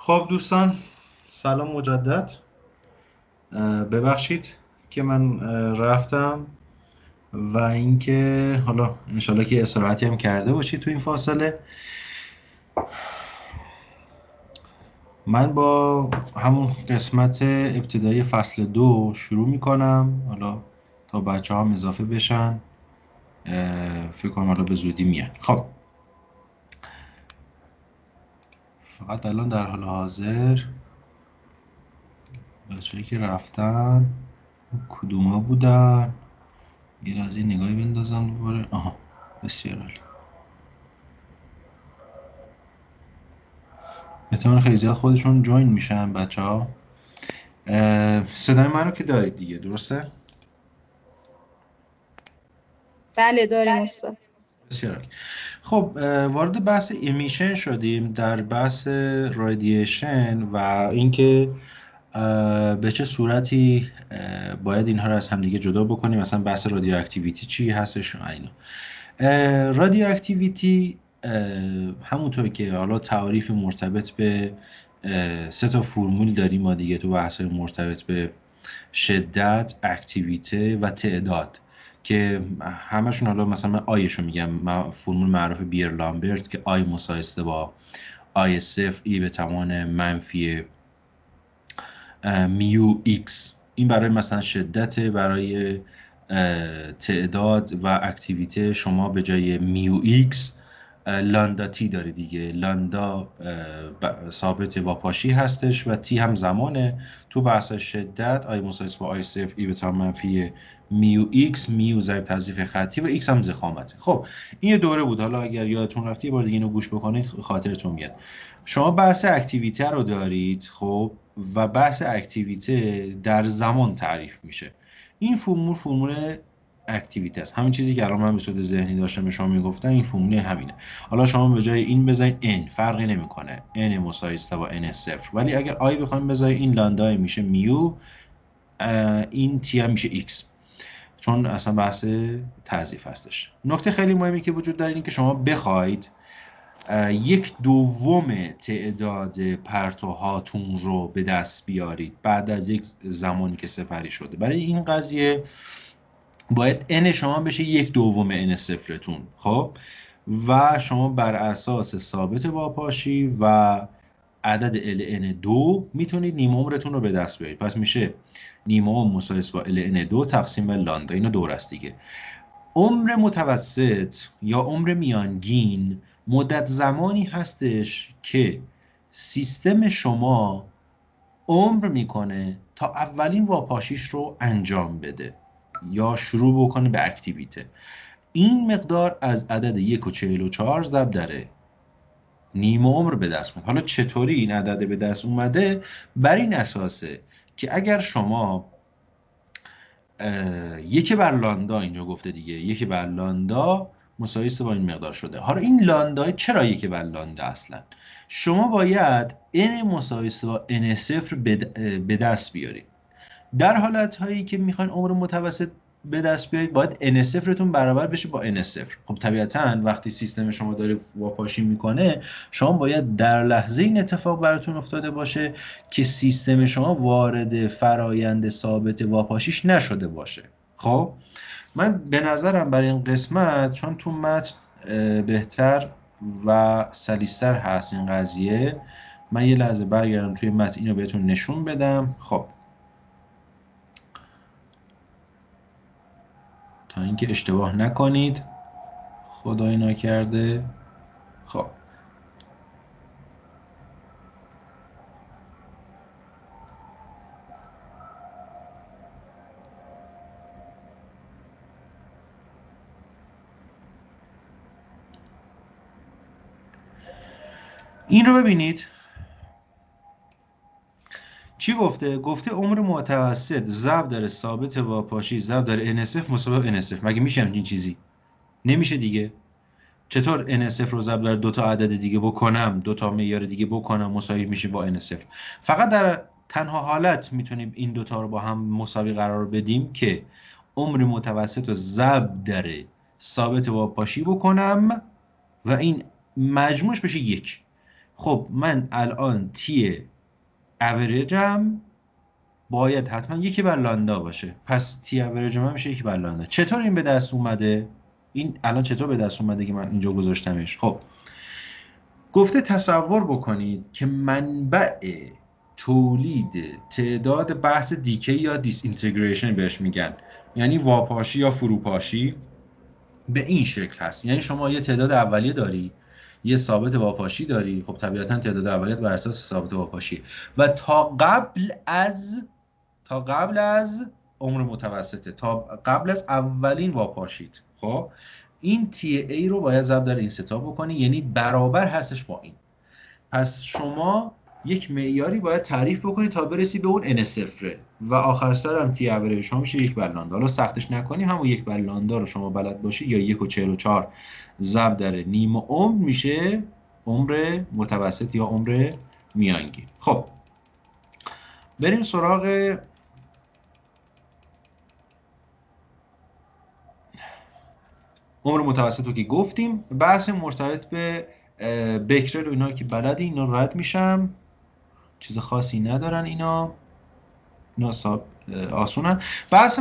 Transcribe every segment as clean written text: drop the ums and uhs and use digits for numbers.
خب دوستان، سلام مجدد. ببخشید که من رفتم و اینکه حالا انشالله که استراحتی هم کرده باشید تو این فاصله. من با همون قسمت ابتدایی فصل 2 شروع میکنم، حالا تا بچه هم اضافه بشن. فکر کنم حالا به زودی میان. خب فقط الان در حال حاضر بچه‌ای که رفتن کدوما بودن؟ یه لحظه نگاهی بندازم دوباره. آها، بسیار عالی. احتمال خیلی زیاد خودشون جوین میشن بچه ها. صدای منو که دارید دیگه، درسته؟ بله داریم استاد. بسیار عالی. خب وارد بحث امیشن شدیم، در بحث رادییشن و اینکه به چه صورتی باید اینها رو از همدیگه جدا بکنیم. مثلا بحث رادیواکتیویتی چی هستش و اینا. رادیواکتیویتی همونطور که حالا تعریف مرتبط به سه تا فرمول داریم ما دیگه تو بحث مرتبط به شدت، اکتیویته و تعداد، که همشون حالا مثلا من آیشو میگم، فرمول معروف بیر لامبرت که آی مساویسته با آی صفر ای به توان منفی میو ایکس. این برای مثلا شدت، برای تعداد و اکتیویته شما به جای میو ایکس لاندا تی داره دیگه. لاندا ثابت واپاشی هستش و تی هم زمانه. تو بحث شدت آی مساویس با آی صفر ای به توان منفی میو ایکس، میو ضریب تضریف خطی و ایکس هم ضخامته. خب این یه دوره بود، حالا اگر یادتون رفته یه بار دیگه اینو گوش بکنید خاطرتون میاد. شما بحث اکتیویته رو دارید، خب، و بحث اکتیویته در زمان تعریف میشه. این فرمول اکتیویته است، همین چیزی که الان من به صورت ذهنی داشتم به شما میگفتم، این فرمول همینه. حالا شما به جای این بذارید n، فرقی نمیکنه n مساویسته با n صفر، ولی اگر i بخوایم بذارید این لاندا میشه میو، این تی هم میشه x، چون اصلا بحث تعریف هستش. نکته خیلی مهمی که وجود داره این که شما بخواید یک دوم تعداد پرتوهاتون رو به دست بیارید بعد از یک زمانی که سپری شده. برای این قضیه باید n شما بشه یک دوم n صفرتون. خب و شما بر اساس ثابت واپاشی و عدد ln2 میتونید نیم عمرتون رو به دست بیارید. پس میشه نیم عمر مساوی با ln2 تقسیم به لاندا. اینو دور است دیگه. عمر متوسط یا عمر میانگین مدت زمانی هستش که سیستم شما عمر میکنه تا اولین واپاشیش رو انجام بده یا شروع بکنه به اکتیویته. این مقدار از عدد 1.44 ضرب داره نیم عمر به دست میاد. حالا چطوری این عدد به دست اومده؟ بر این اساسه که اگر شما یک بر لاندا، اینجا گفته دیگه یک بر لاندا مساوی است با این مقدار شده. حالا این لاندا چرا یک بر لاندا؟ اصلا شما باید n مساوی است با n صفر به دست بیارید. در حالت هایی که میخواین عمر متوسط به دست بیارید باید n صفرتون برابر بشه با n صفر. خب طبیعتا وقتی سیستم شما داره واپاشی میکنه شما باید در لحظه این اتفاق براتون افتاده باشه که سیستم شما وارد فرایند ثابت واپاشیش نشده باشه. خب من به نظرم برای این قسمت، چون تو متن بهتر و سلیستر هست این قضیه، من یه لحظه برگردم توی متن اینو بهتون نشون بدم. خب تا اینکه اشتباه نکنید، خدای نکرده. خب این رو ببینید چی گفته. گفته عمر متوسط ضرب در ثابت واپاشی ضرب در NSF مساوی NSF. مگه میشه همچین چیزی؟ نمیشه دیگه. چطور NSF رو ضرب در دو تا عدد دیگه بکنم، دو تا معیار دیگه بکنم مساوی میشه با NSF؟ فقط در تنها حالت میتونیم این دوتا رو با هم مساوی قرار بدیم که عمر متوسط رو ضرب در ثابت واپاشی بکنم و این مجموعش بشه یک. خب من الان تی اوریجم باید حتما یکی بر لاندا باشه، پس تی اوریج من میشه یکی بر لاندا. چطور این به دست اومده؟ این الان چطور به دست اومده که من اینجا گذاشتمش؟ خب گفته تصور بکنید که منبع تولید تعداد بحث دیکی یا دیس اینتگریشن بهش میگن، یعنی واپاشی یا فروپاشی، به این شکل هست. یعنی شما یه تعداد اولیه داری، یه ثابت واپاشی داری، خب طبیعتا تعداد اولیه بر اساس ثابت واپاشی و تا قبل از عمر متوسطه، تا قبل از اولین واپاشیت، خب این تی ای رو باید ضرب در این ستا بکنی، یعنی برابر هستش با این. پس شما یک معیاری باید تعریف بکنی تا برسی به اون n صفره و آخر سر هم تی اوریج شما میشه یک بر لاندا. حالا سختش نکنی، همون یک بر لاندا رو شما بلد باشی یا 1.44 ضرب در نیم عمر میشه عمر متوسط یا عمر میانگین. خب بریم سراغ عمر متوسط رو که گفتیم. بحث مرتبط به بکرل و اینا که بلدی، اینا رد میشم، چیز خاصی ندارن اینا آسونن. بحث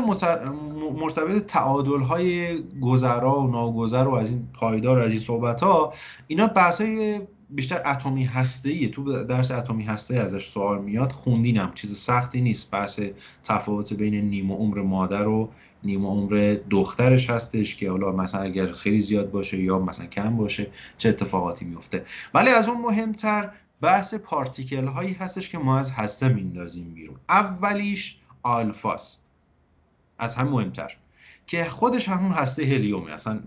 مرتبط تعادل های گذرا و ناگذر و از این پایدار و از این صحبت ها، اینا بحث های بیشتر اتمی هسته‌ایه. تو درس اتمی هسته ازش سوال میاد، خوندینم، چیز سختی نیست. بحث تفاوت بین نیم عمر مادر و نیم عمر دخترش هستش که حالا مثلا اگر خیلی زیاد باشه یا مثلا کم باشه چه اتفاقاتی میفته. ولی از اون مهمتر بحث پارتیکل هایی هستش که ما از هسته میندازیم بیرون. اولیش آلفاست، از هم مهمتر، که خودش همون هسته هلیومه، اصلا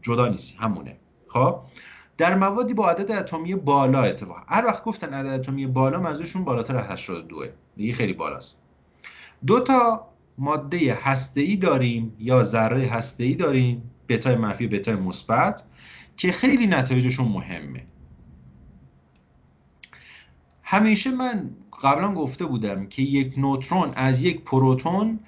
جدا نیست، همونه. خب در موادی با عدد اتمی بالا اتفاق، هر وقت گفتن عدد اتمی بالا منظورشون بالاتر از 82 دیگه، خیلی بالاست. دو تا ماده هسته‌ای داریم یا ذره هسته‌ای داریم، بتای منفی و بتای مثبت، که خیلی نتایجشون مهمه. همیشه من قبلا گفته بودم که یک نوترون از یک پروتون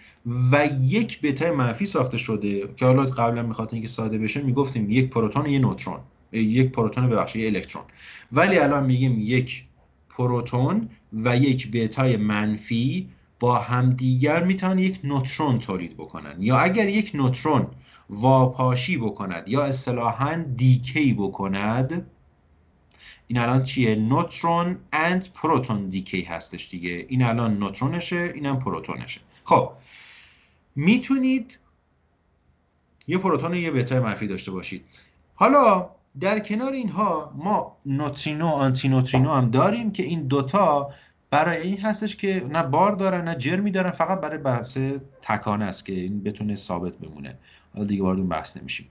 و یک بتای منفی ساخته شده، که حالا قبلا میخواد اینکه ساده بشه میگفتیم یک پروتون و یک نوترون، یک پروتون ببخشید یک الکترون، ولی الان میگیم یک پروتون و یک بتای منفی با همدیگر میتونن یک نوترون تولید بکنن، یا اگر یک نوترون واپاشی بکند یا اصطلاحاً دیکی بکند، این الان چیه؟ نوترون اند پروتون دیکی هستش دیگه. این الان نوترونشه، اینم پروتونشه. خب میتونید یه پروتون و یه بتای منفی داشته باشید. حالا در کنار اینها ما نوترینو و آنتی نوترینو هم داریم که این دوتا برای این هستش که نه بار دارن نه جرمی دارن، فقط برای بحث تکانه است که این بتونه ثابت بمونه. حالا دیگه وارد اون بحث نمیشیم.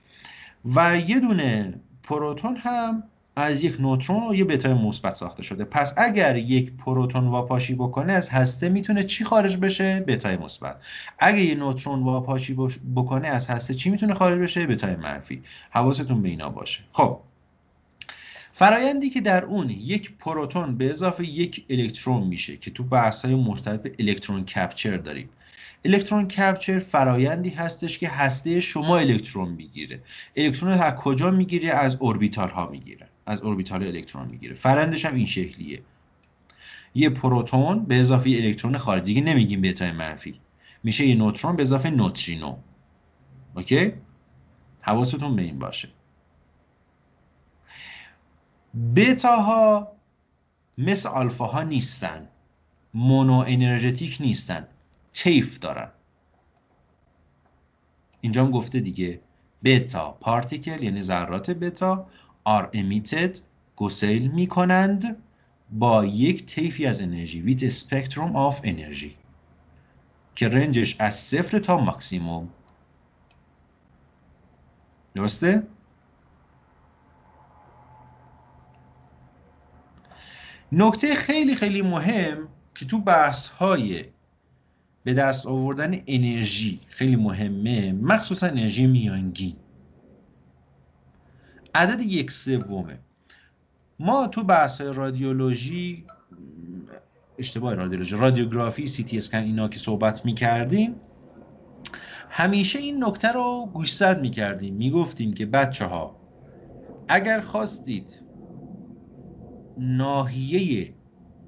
و یه دونه پروتون هم از یک نوترون و یه بتای مثبت ساخته شده. پس اگر یک پروتون واپاشی بکنه از هسته میتونه چی خارج بشه؟ بتای مثبت. اگه یه نوترون واپاشی بکنه از هسته چی میتونه خارج بشه؟ بتای منفی. حواستون به اینا باشه. خب فرایندی که در اون یک پروتون به اضافه یک الکترون میشه که تو بحث‌های مرتبط به الکترون کپچر داریم. الکترون کپچر فرایندی هستش که هسته شما الکترون میگیره. الکترون رو از کجا میگیره؟ از اوربیتال ها میگیره، از اوربیتال الکترون میگیره. فرآیندش هم این شکلیه، یه پروتون به اضافه یه الکترون خارج، دیگه نمیگیم بتای منفی، میشه یه نوترون به اضافه نوترینو. اوکی، حواستون به این باشه. بتاها مثل آلفاها نیستن، مونو انرژتیک نیستن، تیف دارن. اینجا هم گفته دیگه بتا پارتیکل یعنی ذرات بتا are emitted گسیل می کنند با یک طیفی از انرژی with a spectrum of energy که رنجش از 0 تا ماکسیموم. درسته؟ نکته خیلی خیلی مهم که تو بحث های به دست آوردن انرژی خیلی مهمه، مخصوصا انرژی میانگین، عدد 1/3. ما تو بحث رادیولوژی، اشتباه رادیولوژی، رادیوگرافی، سی تی اسکن، اینا که صحبت میکردیم همیشه این نکته رو گوشزد میکردیم، میگفتیم که بچه ها اگر خواستید ناحیه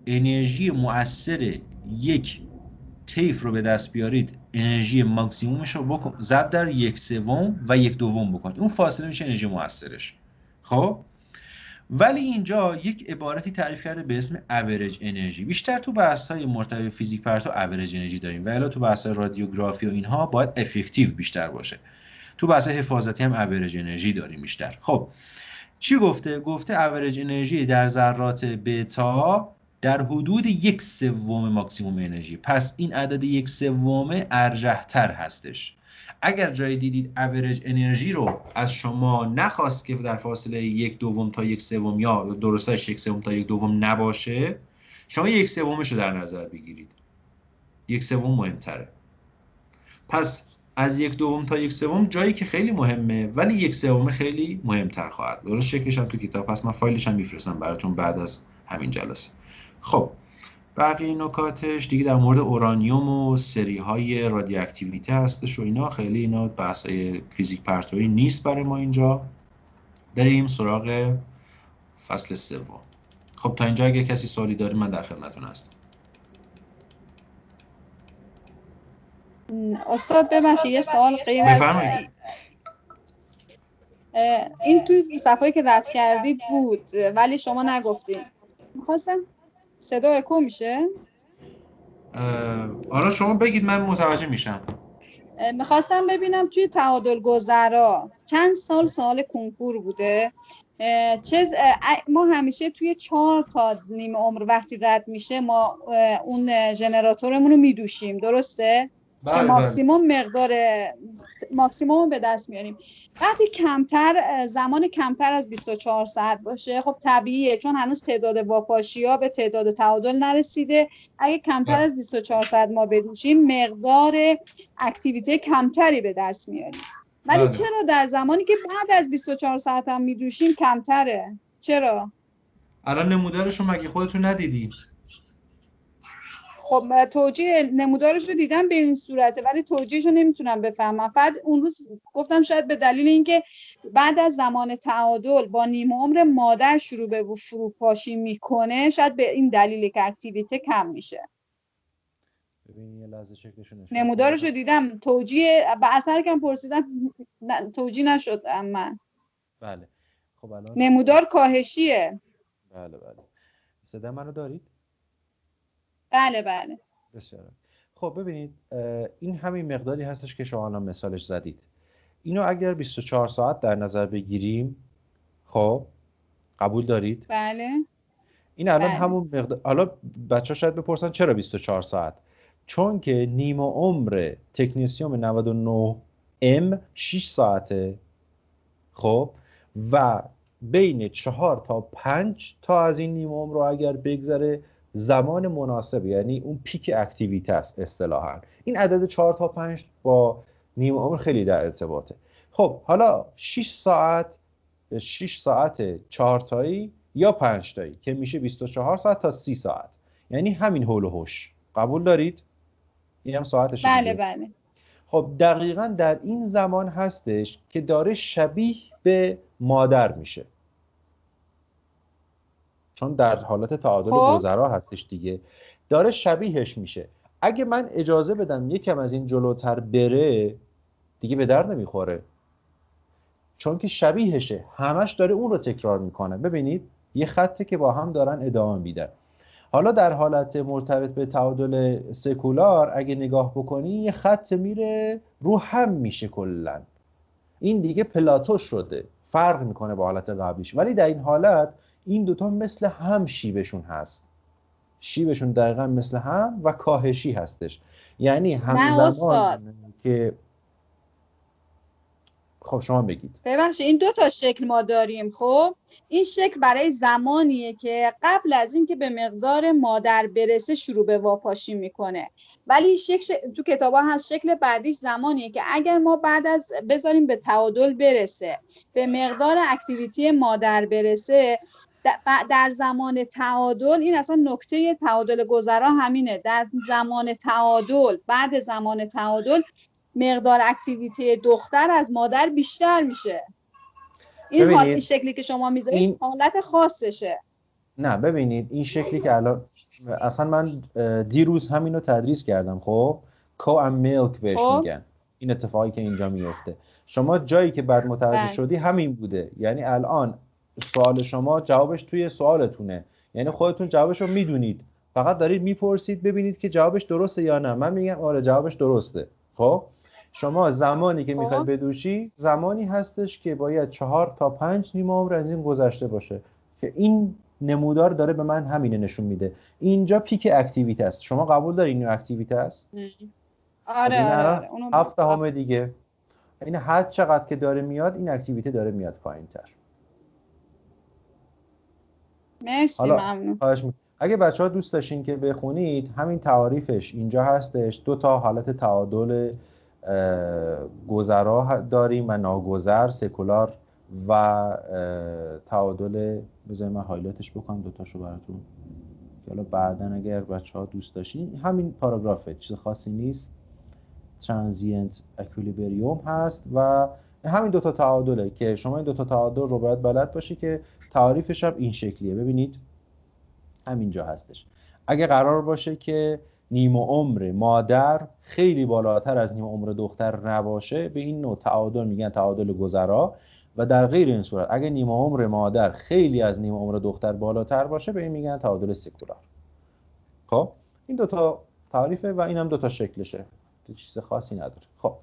انرژی مؤثر یک طیف رو به دست بیارید، انرژی ماکسیمومش رو ضرب در 1/3 و 1/2 بکنید، اون فاصله میشه انرژی مؤثرش. خب ولی اینجا یک عبارتی تعریف کرده به اسم اوریج انرژی. بیشتر تو بحث‌های مرتبط به فیزیک پرتو اوریج انرژی داریم و الا تو بحث‌های رادیوگرافی و اینها باید افکتیو بیشتر باشه. تو بحث حفاظتی هم اوریج انرژی داریم بیشتر. خب چی گفته؟ گفته اوریج انرژی در ذرات بتا در حدود 1/3 ماکسیموم انرژی. پس این عدد 1/3 ارجح‌تر هستش. اگر جایی دیدید اوریج انرژی رو از شما نخواست که در فاصله 1/2 تا 1/3 یا درستش 1/3 تا 1/2 نباشه، شما 1/3 رو در نظر بگیرید. 1/3 مهمتره. پس از 1/2 تا 1/3 جایی که خیلی مهمه، ولی 1/3 خیلی مهمتر خواهد. درست شکلش هم تو کتاب، پس من فایلش هم میفرستم براتون بعد از همین جلسه. خب بقیه نکاتش دیگه در مورد اورانیوم و سری های رادیواکتیویته هستش و اینا، خیلی اینا بحثای فیزیک پرتویی نیست برای ما اینجا. بریم سراغ فصل سوم. خب تا اینجا اگه کسی سوالی داره من در خدمتتون هستم. استاد ببخشید یه سوال غیر از این توی صفحه‌ای که رد کردید بود ولی شما نگفتید. می‌خواستم صدا اکو میشه؟ آره شما بگید من متوجه میشم. میخواستم ببینم توی تعادل گذرا چند سال سوال کنکور بوده. ما همیشه توی 4 تا نیم عمر وقتی رد میشه ما اون ژنراتورمون رو میدوشیم، درسته؟ که ماکسیموم رو به دست میاریم. وقتی زمان کمتر از 24 ساعت باشه خب طبیعیه، چون هنوز تعداد واپاشی‌ها به تعداد تعادل نرسیده. اگه کمتر از 24 ساعت ما بدوشیم مقدار اکتیویته کمتری به دست میاریم. ولی چرا در زمانی که بعد از 24 ساعت هم میدوشیم کمتره؟ چرا؟ الان نمودارشو مگه خودتون ندیدی؟ خب توجیه نمودارش رو دیدم به این صورته ولی توجیهش رو نمیتونم بفهمم. فقط اون روز گفتم شاید به دلیل اینکه بعد از زمان تعادل با نیم عمر مادر شروع به فروپاشی میکنه، شاید به این دلیل که اکتیویته کم میشه. ببین یه لحظه چکش نشون. نمودارش رو دیدم، توجیه به اثر کم پرسیدم توجیه نشد من. بله. خب الان نمودار کاهشیه. بله. صدا منو دارید؟ بله. بسیار. خب ببینید این همین مقداری هستش که شما الان مثالش زدید. اینو اگر 24 ساعت در نظر بگیریم، خب قبول دارید؟ بله. این الان همون مقدار. حالا بچه‌ها شاید بپرسن چرا 24 ساعت؟ چون که نیم عمر تکنسیوم 99 ام 6 ساعته. خب و بین 4 تا 5 تا از این نیم عمر رو اگر بگذره زمان مناسب، یعنی اون پیک اکتیویته است اصطلاحاً. این عدد 4 تا 5 با نیم عمر خیلی در ارتباطه. خب حالا 6 ساعت 4 تایی یا 5 تایی که میشه 24 ساعت تا 30 ساعت، یعنی همین حول و حوش. قبول دارید؟ این هم ساعتش. بله. خب دقیقاً در این زمان هستش که داره شبیه به مادر میشه، چون در حالت تعادل گذرا هستش دیگه، داره شبیهش میشه. اگه من اجازه بدم یکم از این جلوتر بره دیگه به درد نمیخوره، چون که شبیهشه، همش داره اون رو تکرار میکنه. ببینید یه خطی که با هم دارن ادامه میدن. حالا در حالت مرتبط به تعادل سکولار اگه نگاه بکنی یه خط میره رو هم میشه کلن، این دیگه پلاتو شده، فرق میکنه با حالت قبلیش. ولی در این حالت این دوتا مثل هم شیبشون هست، شیبشون دقیقا مثل هم و کاهشی هستش، یعنی همزمان که خب شما بگید. ببخشید این دو تا شکل ما داریم. خب این شکل برای زمانیه که قبل از اینکه به مقدار مادر برسه شروع به واپاشی میکنه، ولی تو کتابا هست شکل بعدیش زمانیه که اگر ما بعد از بذاریم به تعادل برسه، به مقدار اکتیویتی مادر برسه، در زمان تعادل، این اصلا نکته تعادل گذرا همینه، در زمان تعادل، بعد زمان تعادل مقدار اکتیویته دختر از مادر بیشتر میشه. این حالت شکلی که شما میذارید حالت خاصشه. نه ببینید این شکلی که الان اصلا من دیروز همینو تدریس کردم. خب کو ام میلک بهش خب میگن. این اتفاقی که اینجا میفته، شما جایی که بعد متوجه بله شدی همین بوده. یعنی الان سوال شما جوابش توی سوالتونه، یعنی خودتون جوابش رو میدونید، فقط دارید میپرسید ببینید که جوابش درسته یا نه. من میگم آره جوابش درسته. خب شما زمانی که میخوای خب بدوشی زمانی هستش که باید 4 تا 5 نیمه عمر از این گذشته باشه، که این نمودار داره به من همینه نشون میده. اینجا پیک اکتیویته است. شما قبول دارین این اکتیویته است؟ خب آره این آره الان آره اونو 7 همه دیگه. این هر چقدر که داره میاد این اکتیویته داره میاد پایین‌تر. مرسی حالا ممنون. اگه بچه‌ها دوست داشتین که بخونید همین تعاریفش اینجا هستش. دو تا حالت تعادل گذرا داریم و ناگذر، سکولار و تعادل. بذارید من هایلایتش بکنم دوتاشو براتون، حالا بعداً اگر بچه‌ها دوست داشتین همین پاراگرافه، چیز خاصی نیست. ترانزینت اکویلیبریوم هست و همین دوتا تعادله که شما این دوتا تعادل رو باید بلد باشی که تعریفش هم این شکلیه. ببینید همینجا هستش. اگه قرار باشه که نیم عمر مادر خیلی بالاتر از نیم عمر دختر نباشه، به این نوع تعادل میگن تعادل گذرا. و در غیر این صورت اگه نیم عمر مادر خیلی از نیم عمر دختر بالاتر باشه، به این میگن تعادل سکولار. خب این دوتا تعریفه و این هم دوتا شکلشه، چیز خاصی نداره. خب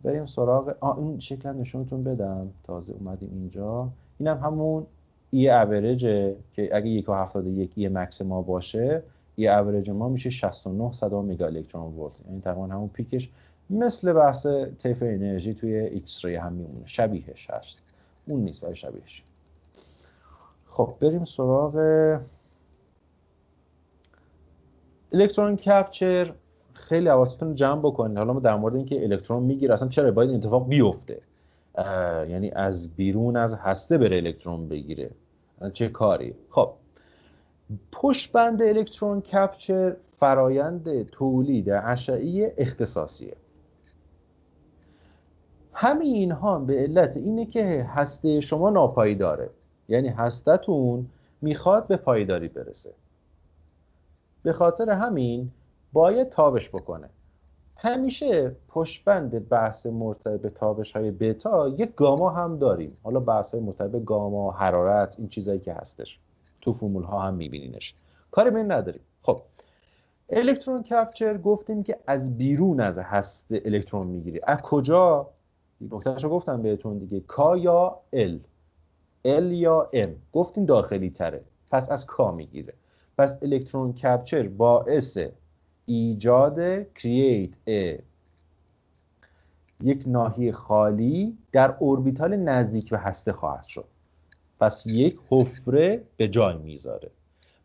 بریم سراغ این شکل هم نشونتون بدم. تازه اومدیم اینجا. این هم همون ای اوریجه که اگه 1.71 ای مکس ما باشه، ای اوریج ما میشه 69 صدا مگا الکترون ولت. یعنی تقریبا همون پیکش مثل بحث طیف انرژی توی ایکس ری هم میمونه، شبیهش هست. اون نیست ولی شبیهش. خب بریم سراغ الکترون کپچر. خیلی حواستون جمع بکنید. حالا ما در مورد اینکه الکترون میگیره اصلا چرا باید این اتفاق بیفته، یعنی از بیرون از هسته بره الکترون بگیره، چه کاری. خب پشت بند الکترون کپچر فرایند تولید اشعه‌ای اختصاصیه. همین اینها به علت اینه که هسته شما ناپایداره، یعنی هسته‌تون میخواد به پایداری برسه. به خاطر همین باید تابش بکنه. همیشه پشتبند بحث مرتبط به تابش های بتا یک گاما هم داریم. حالا بحث های مرتبط به گاما، حرارت، این چیزایی که هستش تو فرمول ها هم میبینینش، کاری به این نداریم. خب الکترون کپچر گفتیم که از بیرون از هسته الکترون میگیری. از کجا؟ نکتهشو گفتم بهتون دیگه، کا یا ال یا ام. گفتیم داخلی تره، پس از کا میگیره. پس الکترون کپچر باعث ایجاد یک ناحیه خالی در اوربیتال نزدیک به هسته خواهد شد. پس یک حفره به جای میذاره.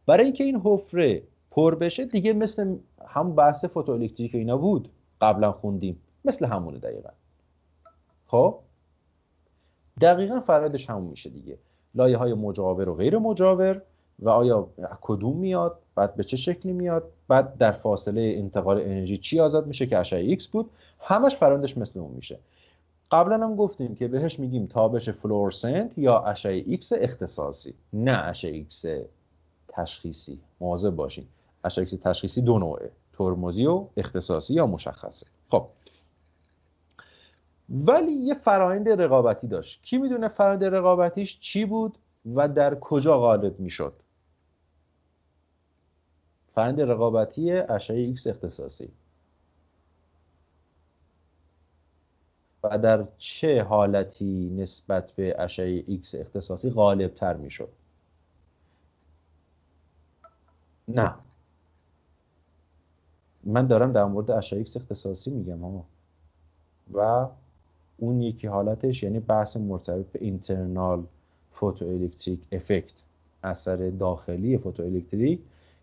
برای اینکه این حفره پر بشه دیگه مثل هم بحث فوتوالکتریک اینا بود قبلا خوندیم، مثل همونه دقیقا. خب دقیقا فرایندش همون میشه دیگه. لایه های مجاور و غیر مجاور و آیا کدوم میاد، بعد به چه شکلی میاد، بعد در فاصله انتقال انرژی چی آزاد میشه که اشعه ایکس بود، همش فرایندش مثل اون میشه. قبلا هم گفتیم که بهش میگیم تابش فلورسنت یا اشعه ایکس اختصاصی، نه اشعه ایکس تشخیصی. مواظب باشین، اشعه ایکس تشخیصی دو نوعه، ترمزی و اختصاصی یا مشخصه. خب ولی یه فرآیند رقابتی داشت. کی میدونه فرآیند رقابتیش چی بود و در کجا غالب میشد؟ فرآیند رقابتی اشعه ایکس اختصاصی و در چه حالتی نسبت به اشعه ایکس اختصاصی غالب تر میشد؟ نه من دارم در مورد اشعه ایکس اختصاصی میگم ها. و اون یکی حالتش یعنی بحث مرتبط به اینترنال فوتوالکتریک افکت، اثر داخلی فوتوالکتریک،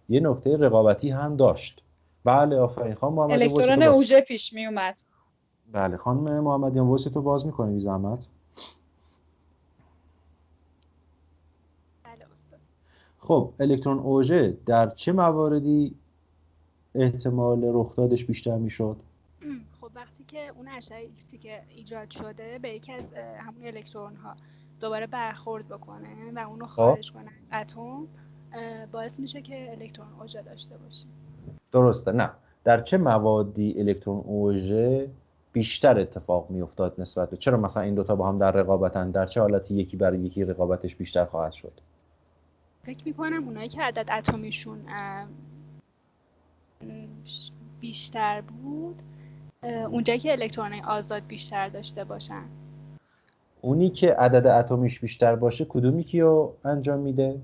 یه نکته رقابتی هم داشت. بله آفرین خانم محمدی، الکترون اوژه پیش می اومد. بله خانم محمدیان، وایس تو باز می‌کنی بی زحمت؟ بله استاد. خب الکترون اوژه در چه مواردی احتمال رخ دادش بیشتر میشد؟ خب وقتی که اون اشعه ایکسی که ایجاد شده به یکی از همون الکترون ها دوباره برخورد بکنه و اونو خارج کنه از اتم، باعث میشه که الکترون اوژه داشته باشیم. درسته. نه، در چه موادی الکترون اوژه بیشتر اتفاق میافتاد نسبت به، چرا مثلا این دوتا با هم در رقابتن، در چه حالتی یکی برای یکی رقابتش بیشتر خواهد شد؟ فکر میکنم اونایی که عدد اتمیشون بیشتر بود اونجایی که الکترونای آزاد بیشتر داشته باشن. اونی که عدد اتمیش بیشتر باشه کدومی کیو انجام میده؟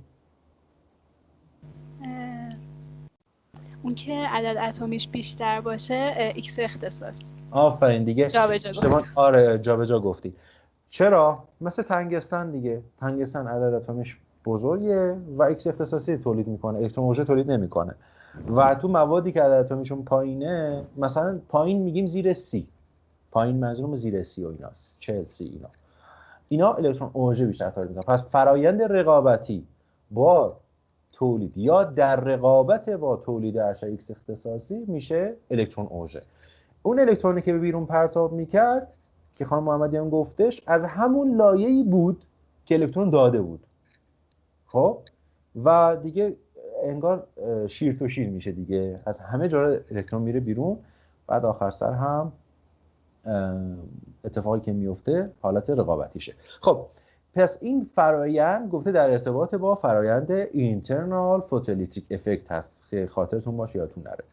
اون که عدد اتمیش بیشتر باشه ایکس اختصاصی. آفرین دیگه. جابجا گفتم. آره جابجا گفتی. چرا؟ مثل تنگستن دیگه. تنگستن عدد اتمیش بزرگه و ایکس اختصاصی تولید میکنه، الکترون اوژه تولید نمیکنه. و تو موادی که عدد اتمیشون پایینه، مثلا پایین میگیم زیر سی، پایین منظورم زیر سی و ایناست، 40 سی، اینا الکترون اوژه بیشتر تولید میکنه. پس فرایند رقابتی با تولید یا در رقابت با تولید اشعه ایکس اختصاصی میشه الکترون اوژه. اون الکترونی که به بیرون پرتاب میکرد که خانم محمدیان گفتش از همون لایه‌ای بود که الکترون داده بود. خب و دیگه انگار شیر تو شیر میشه دیگه، از همه جا الکترون میره بیرون. بعد آخر سر هم اتفاقی که میفته حالت رقابتیشه. خب پس این فرایند گفته در ارتباط با فرایند اینترنال فوتولیتیک افکت هست که خاطرتون باشه یادتون نره.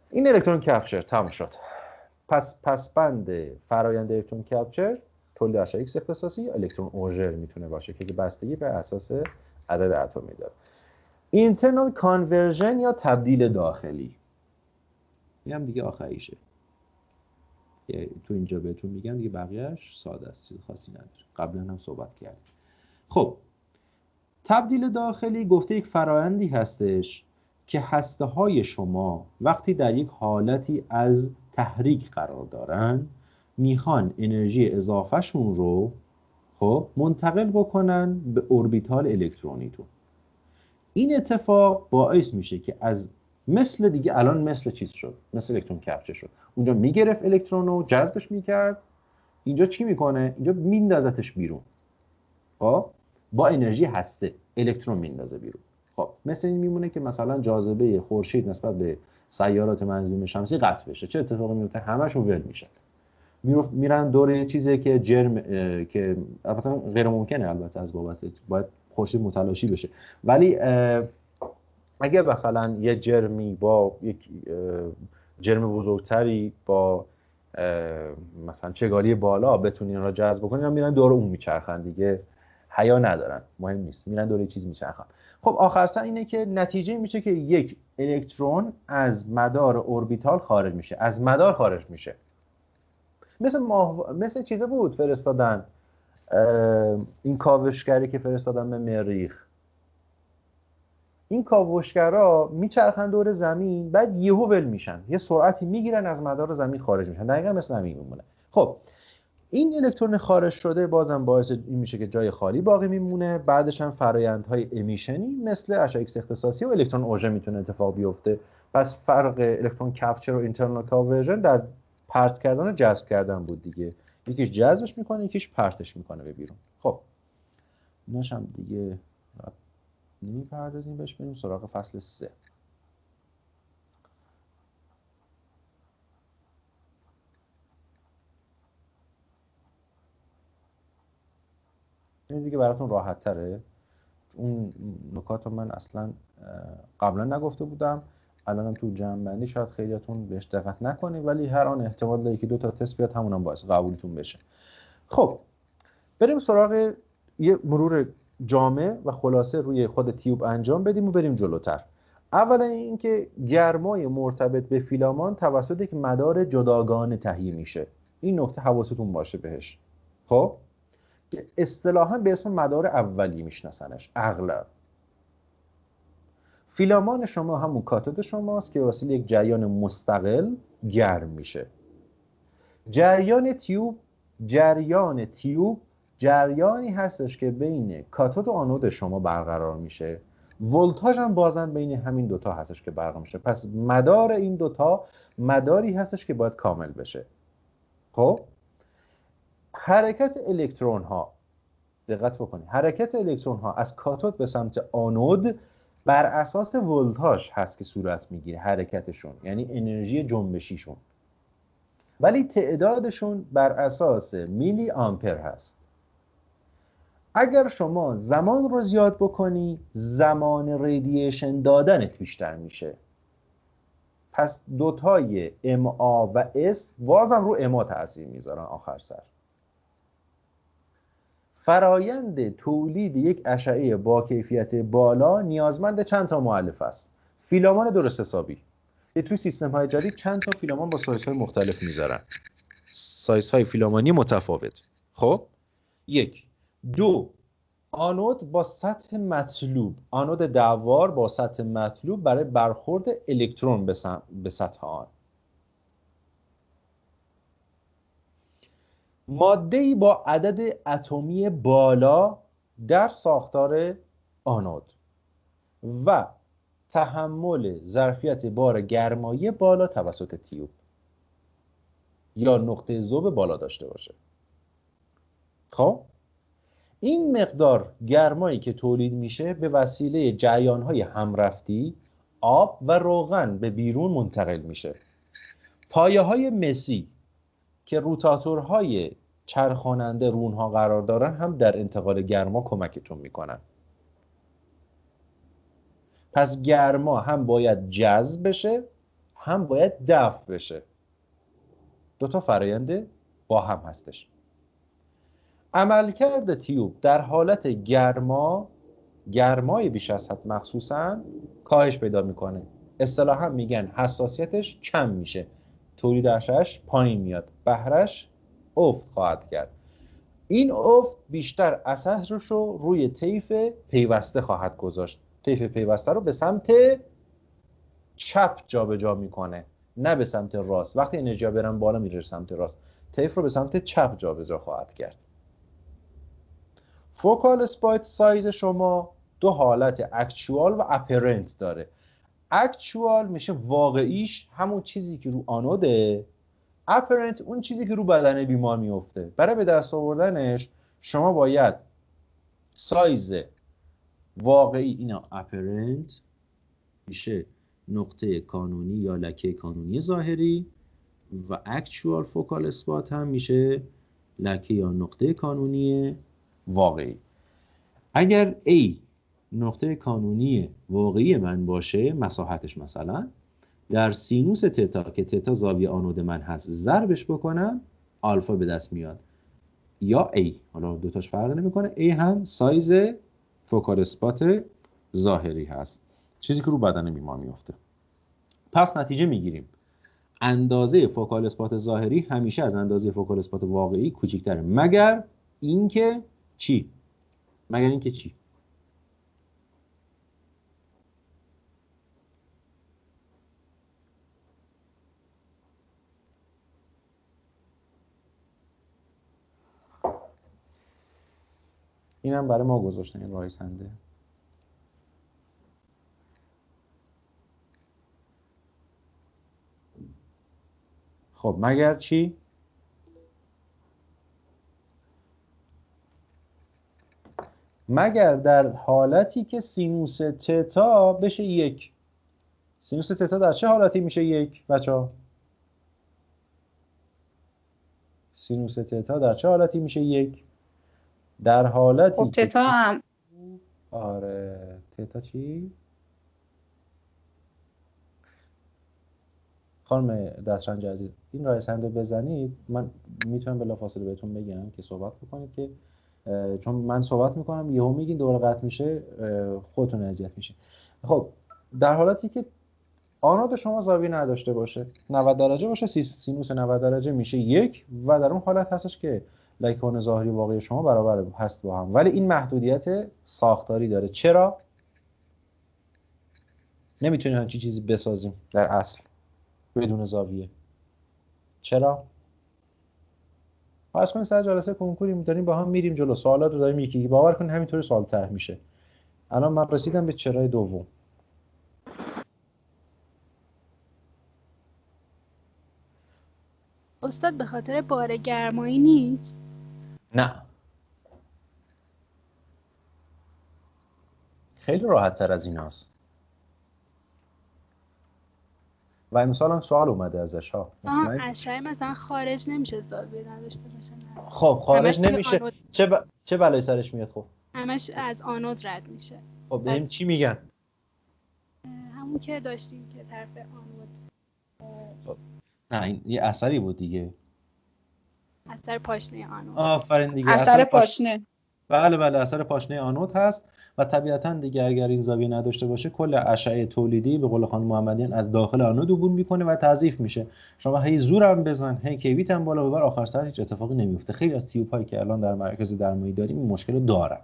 این الکترون کپچر تموم شد. پس بند فرایند الکترون کپچر تولید اشعه ایکس اختصاصی یا الکترون اوژر میتونه باشه که بستگی به اساس عدد اتمی داره. اینترنال کانورژن یا تبدیل داخلی، این هم دیگه آخریشه که تو اینجا بهتون میگم دیگه، بقیه‌اش ساده است، چیز خاصی نداره، قبلا هم صحبت کردیم. خب تبدیل داخلی گفته یک فرآیندی هستش که هسته‌های شما وقتی در یک حالتی از تحریک قرار دارن میخوان انرژی اضافهشون رو خب منتقل بکنن به اوربیتال الکترونیتون. این اتفاق باعث میشه که از مثل دیگه الان مثل چیز شد، مثل الکترون کپچر شد. اونجا میگرفت الکترون رو جذبش میکرد، اینجا چی میکنه؟ اینجا میندازتش بیرون. خب با انرژی هسته الکترون میندازه بیرون. خب مثل این میمونه که مثلا جاذبه خورشید نسبت به سیارات منظومه شمسی قطع بشه. چه اتفاقی میفته؟ همشون ول میشن، میرن دور یه چیزی که جرم که البته غیر ممکنه، البته از بابت باید خورشید متلاشی بشه، ولی اگه مثلا یه جرمی با یک جرم بزرگتری با مثلا چگالی بالا بتونین را جذب کنین، میرن دور اون میچرخن دیگه، حیا ندارن، مهم نیست، میرن دور چیز میچرخن. خب آخر سر اینه که نتیجه میشه که یک الکترون از مدار اوربیتال خارج میشه، از مدار خارج میشه. مثل چیزه بود فرستادن این کاوشگری که فرستادن به مریخ. این کاوشگرها میچرخن دور زمین، بعد یهو ول میشن، یه سرعتی میگیرن از مدار زمین خارج میشن، دقیقاً مثل همین میمونه. خب این الکترون خارج شده بازم باعث این میشه که جای خالی باقی میمونه. بعدش هم فرآیندهای امیشنی مثل اشعه ایکس اختصاصی و الکترون اوژه میتونه اتفاق بیفته. پس فرق الکترون کپچر و اینترنال کانورژن در پرت کردن و جذب کردن بود دیگه، یکیش جذبش میکنه یکیش پرتش میکنه به بیرون. خب ایناش هم دیگه نمیپردازیم بهش، بریم سراغ فصل 3. این دیگه براتون راحت تره. اون نکات رو من اصلا قبلا نگفته بودم، الانم تو جمع بندی شاید خیلیاتون بهش دقت نکنید، ولی هر آن احتمال داره که 2 تا تست بیاد، همونم باعث قبولتون بشه. خب بریم سراغ یه مرور جامع و خلاصه روی خود تیوب انجام بدیم و بریم جلوتر. اولا اینکه گرمای مرتبط به فیلامان توسط یک مدار جداگانه تهیه میشه. این نکته حواستون باشه بهش. خب که اصطلاحاً به اسم مدار اولی میشناسنش اغلب. فیلامان شما همون کاتود شماست که واسه یک جریان مستقل گرم میشه. جریان تیوب جریانی هستش که بین کاتود و آنود شما برقرار میشه. ولتاژ هم بازم بین همین دوتا هستش که برقرار میشه. پس مدار این دوتا مداری هستش که باید کامل بشه. خب حرکت الکترون ها دقت بکنید حرکت الکترون ها از کاتود به سمت آنود بر اساس ولتاژ هست که صورت میگیره حرکتشون، یعنی انرژی جنبشیشون، ولی تعدادشون بر اساس میلی آمپر هست. اگر شما زمان رو زیاد بکنی زمان ریدییشن دادنت بیشتر میشه. پس دوتای MA و S بازم رو MA تاثیر میذارن آخر سر. فرایند تولید یک اشعه با کیفیت بالا نیازمند چند تا مؤلفه است. فیلمان درست حسابی. توی سیستم های جدید چند تا فیلمان با سایز های مختلف میذارن. سایز های فیلمانی متفاوت. خب 1 2 آنود با سطح مطلوب، آنود دوار با سطح مطلوب برای برخورد الکترون به سطح آن. ماده‌ای با عدد اتمی بالا در ساختار آنود و تحمل ظرفیت بار گرمایی بالا توسط تیوب یا نقطه ذوب بالا داشته باشه. خب این مقدار گرمایی که تولید میشه به وسیله جریان‌های همرفتی آب و روغن به بیرون منتقل میشه. پایه‌های مسی که روتاتورهای چرخاننده رونها قرار دارن هم در انتقال گرما کمکتون میکنن. پس گرما هم باید جذب بشه هم باید دفع بشه. دوتا فرآیند با هم هستش. عملکرد تیوب در حالت گرمای بیش از حد مخصوصا کاهش پیدا میکنه. اصطلاحا میگن حساسیتش کم میشه، تولید اشعه‌اش پایین میاد، بهره‌اش افت خواهد کرد. این افت بیشتر اثرش رو روی طیف پیوسته خواهد گذاشت. طیف پیوسته رو به سمت چپ جابجا میکنه، نه به سمت راست. وقتی انرژی برن بالا میره سمت راست، طیف رو به سمت چپ جابجا خواهد کرد. فوکال اسپات سایز شما دو حالت اکچوال و اپرنت داره. اکچوال میشه واقعیش همون چیزی که رو آنوده، اپرنت اون چیزی که رو بدن بیمار میفته. برای به دست آوردنش شما باید سایز واقعی، اینا اپرنت میشه نقطه کانونی یا لکه کانونی ظاهری و اکچوال فوکال اسپات هم میشه لکه یا نقطه کانونی واقعی. اگر A نقطه کانونی واقعی من باشه، مساحتش مثلا در سینوس تتا که تتا زاویه آنود من هست ضربش بکنم آلفا به دست میاد، یا A. حالا دوتاش فرق نمیکنه. A هم سایز فوکال اسپات ظاهری هست، چیزی که رو بدن بیمار میفته. پس نتیجه میگیریم اندازه فوکال اسپات ظاهری همیشه از اندازه فوکال اسپات واقعی کوچکتره، مگر اینکه چی؟ مگر اینکه چی؟ اینم برای ما گذاشتن این رایسنده. خب مگر چی؟ مگر در حالتی که سینوس تتا بشه 1. سینوس تتا در چه حالتی میشه 1 بچه‌ها؟ سینوس تتا در چه حالتی میشه 1؟ در حالتی خب تتا هم آره تتا چی؟ خانم دسترنج عزیز این رایسنده بزنید، من میتونم بلافاصله بهتون بگم که صحبت بکنید، که چون من صحبت میکنم یهو میگین دوباره قطع میشه، خودتون اذیت میشه. خب در حالتی که آنود شما زاویه نداشته باشه، 90 درجه باشه، سینوس 90 درجه میشه 1 و در اون حالت هستش که لکه ظاهری واقعی شما برابر هست با هم، ولی این محدودیت ساختاری داره. چرا؟ نمیتونیم همچین چیزی بسازیم در اصل بدون زاویه. چرا؟ پس من سر جلسه کنکوری داریم با هم میریم جلو، سوالات رو داریم یکی باور کنید همینطوری سوال طرح میشه. الان من رسیدم به چرای دوم. استاد به خاطر بار گرمایی نیست؟ نه خیلی راحت تر از ایناست. و امسال هم سوال اومده ازش ها. اشعه مثلا خارج نمیشه زاویه نداشته باشه؟ نه. خب خارج همش نمیشه. چه بلایی سرش میاد؟ خب همش از آنود رد میشه. خب بهم چی میگن؟ همون که داشتیم که طرف آنود. خب. نه این یه اثری بود دیگه. اثر پاشنه آنود. آفرین دیگه. اثر پاشنه. بله اثر پاشنه آنود هست و طبیعتاً دیگه اگر این زاویه نداشته باشه کل اشعه تولیدی به قول خانم محمدیان از داخل آنود عبور میکنه و تضعیف میشه. شما هی زورم بزن، هی کیویت هم بالا ببر، آخر سر هیچ اتفاقی نمیفته. خیلی از تیوب هایی که الان در مرکز درمانی داریم این مشکل رو دارن.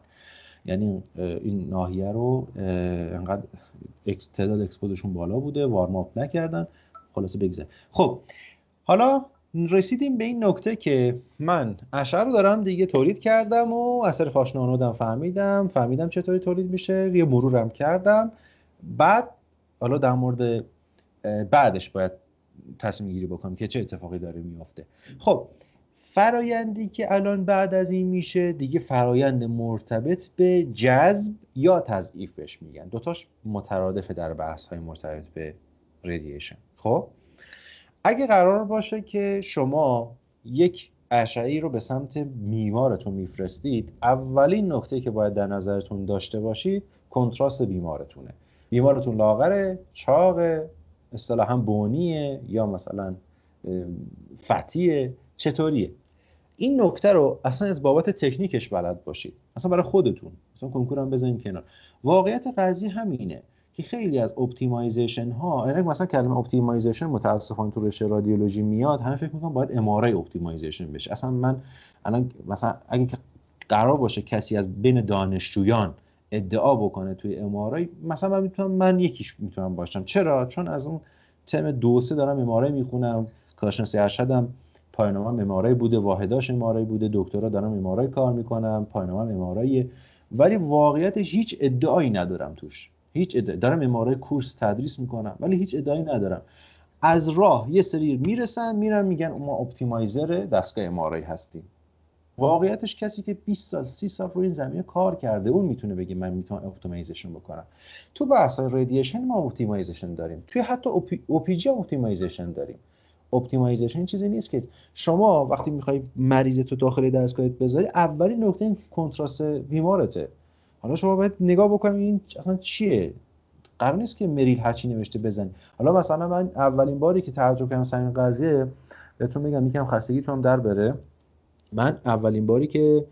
یعنی این ناحیه رو انقدر تعداد اکسپوزشون بالا بوده، وارم آپ نکردن، خلاصه بگذره. خب حالا رسیدیم به این نکته که من اشعه رو دارم دیگه تولید کردم و اثر پاشنه آنودم فهمیدم چطوری تولید میشه، یه مرورم کردم. بعد حالا در مورد بعدش باید تصمیم گیری بکنم که چه اتفاقی داره میفته. خب فرایندی که الان بعد از این میشه دیگه فرایند مرتبط به جذب یا تضعیف بهش میگن. دوتاش مترادفه در بحث های مرتبط به ردییشن. خب اگه قرار باشه که شما یک اشعه‌ای رو به سمت بیمارتون میفرستید، اولین نکته که باید در نظرتون داشته باشید کنتراست بیمارتونه. بیمارتون لاغره، چاقه، اصطلاحاً بونیه یا مثلا فتیه، چطوریه؟ این نکته رو اصلا از بابت تکنیکش بلد باشید. اصلا برای خودتون اصلا کنکور هم بزنیم کنار. واقعیت قضیه همینه که خیلی از اپتیمایزیشن ها، یعنی مثلا کلمه اپتیمایزیشن متاسفانه تو رشته رادیولوژی میاد، همه فکر میکنن باید ام آر آی اپتیمایزیشن بشه. اصلا من الان مثلا اگه قرار باشه کسی از بین دانشجویان ادعا بکنه توی ام آر آی، مثلا من یکیش میتونم باشم. چرا؟ چون از اون ترم 2-3 دارم ام آر آی میخونم، کارشناسی ارشدم پایان‌نامه‌ام ام آر آی بوده، واحداش ام آر آی بوده، دکترا دارم ام آر آی کار میکنم، پایان‌نامه‌ام ام آر آی، ولی واقعیتش هیچ ادعایی ندارم توش. هیچ ادعایی دارم ام آر آی کورس تدریس میکنم ولی هیچ ادعایی ندارم. از راه یه سری میرن میگن ما اپتیمایزر دستگاه ام آر آی هستیم. واقعیتش کسی که 20 سال 30 سال روی این زمینه کار کرده اون میتونه بگه من میتونم اپتیمایزیشن بکنم. تو بحث رادییشن ما اپتیمایزیشن داریم، توی حتی او پی جی اپتیمایزیشن داریم. اپتیمایزیشن چیزی نیست که شما وقتی میخوای مریض تو داخل دستگاهت بذاری اولین نکته این کنتراست بیمارته. حالا شما باید نگاه بکنید این اصلا چیه. قرار نیست که مریل هرچی نوشته بزنی. حالا مثلا من اولین باری که تعجب کردم سر این قضیه بهتون میگم، یکم خستگی تو هم در بره. من اولین باری که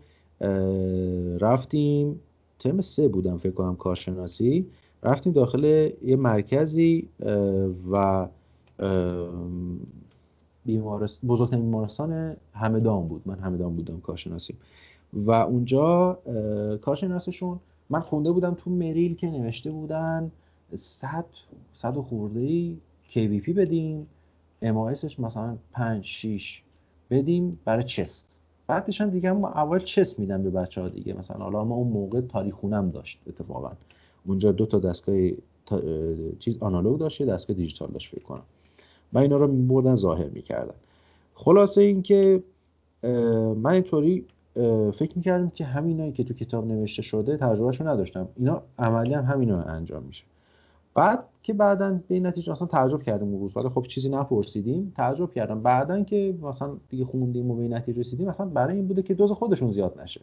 رفتیم ترم 3 بودم فکر کنم کارشناسی، رفتیم داخل یه مرکزی و بزرگترین بیمارستان همدان بود. من همدان بودم کارشناسی و اونجا کارشناسشون من خونده بودم تو مریل که نوشته بودن 100 خورده‌ای KVP بدیم، MIS مثلا 5-6 بدیم برای چست. بعدش هم دیگه ما اول چست میدم به بچه‌ها دیگه. مثلا حالا ما اون موقع تاریخ خونم داشت اتفاقا اونجا 2 تا دستگاه چیز آنالوگ داشت، دستگاه دیجیتال داشت فکر کنم. من اینا رو می‌بردن ظاهر می‌کردن. خلاصه این که من اینطوری فکر می‌کردم که همینایی که تو کتاب نوشته شده تجربهشو نداشتم، اینا عملی هم همینا انجام میشه. بعد که بعدن به این نتیجه اصلا تعجب کردیم اون روز، ولی خب چیزی نپرسیدیم. تعجب کردم بعدن که مثلا دیگه خوندیم و به این نتیجه رسیدیم مثلا برای این بوده که دوز خودشون زیاد نشه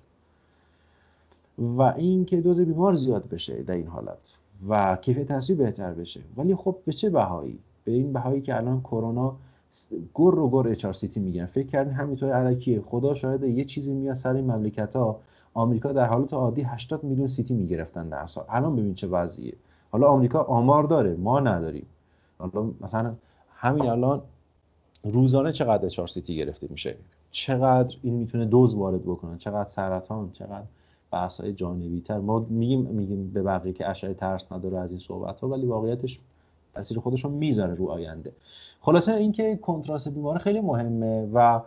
و این که دوز بیمار زیاد بشه در این حالت و کیفیت تصویر بهتر بشه. ولی خب به چه بهایی؟ به این بهایی که الان کرونا گر HRCT میگن. فکر کردین همینطور الکیه؟ خدا شاهده یه چیزی میاد سر این مملکت‌ها. آمریکا در حالت عادی 80 میلیون سیتی میگرفتن در سال، الان ببین چه وضعیه. حالا آمریکا آمار داره ما نداریم. حالا مثلا همین الان روزانه چقدر HRCT گرفته میشه، چقدر این میتونه دوز وارد بکنه، چقدر سرطان، چقدر بحث‌های جانبی تر. ما میگیم به بقیه که اشعه ترس نداره از این صحبت‌ها، ولی واقعیتش تاثیر خودش رو میذاره رو آینده. خلاصه اینکه کنتراست بیمار خیلی مهمه و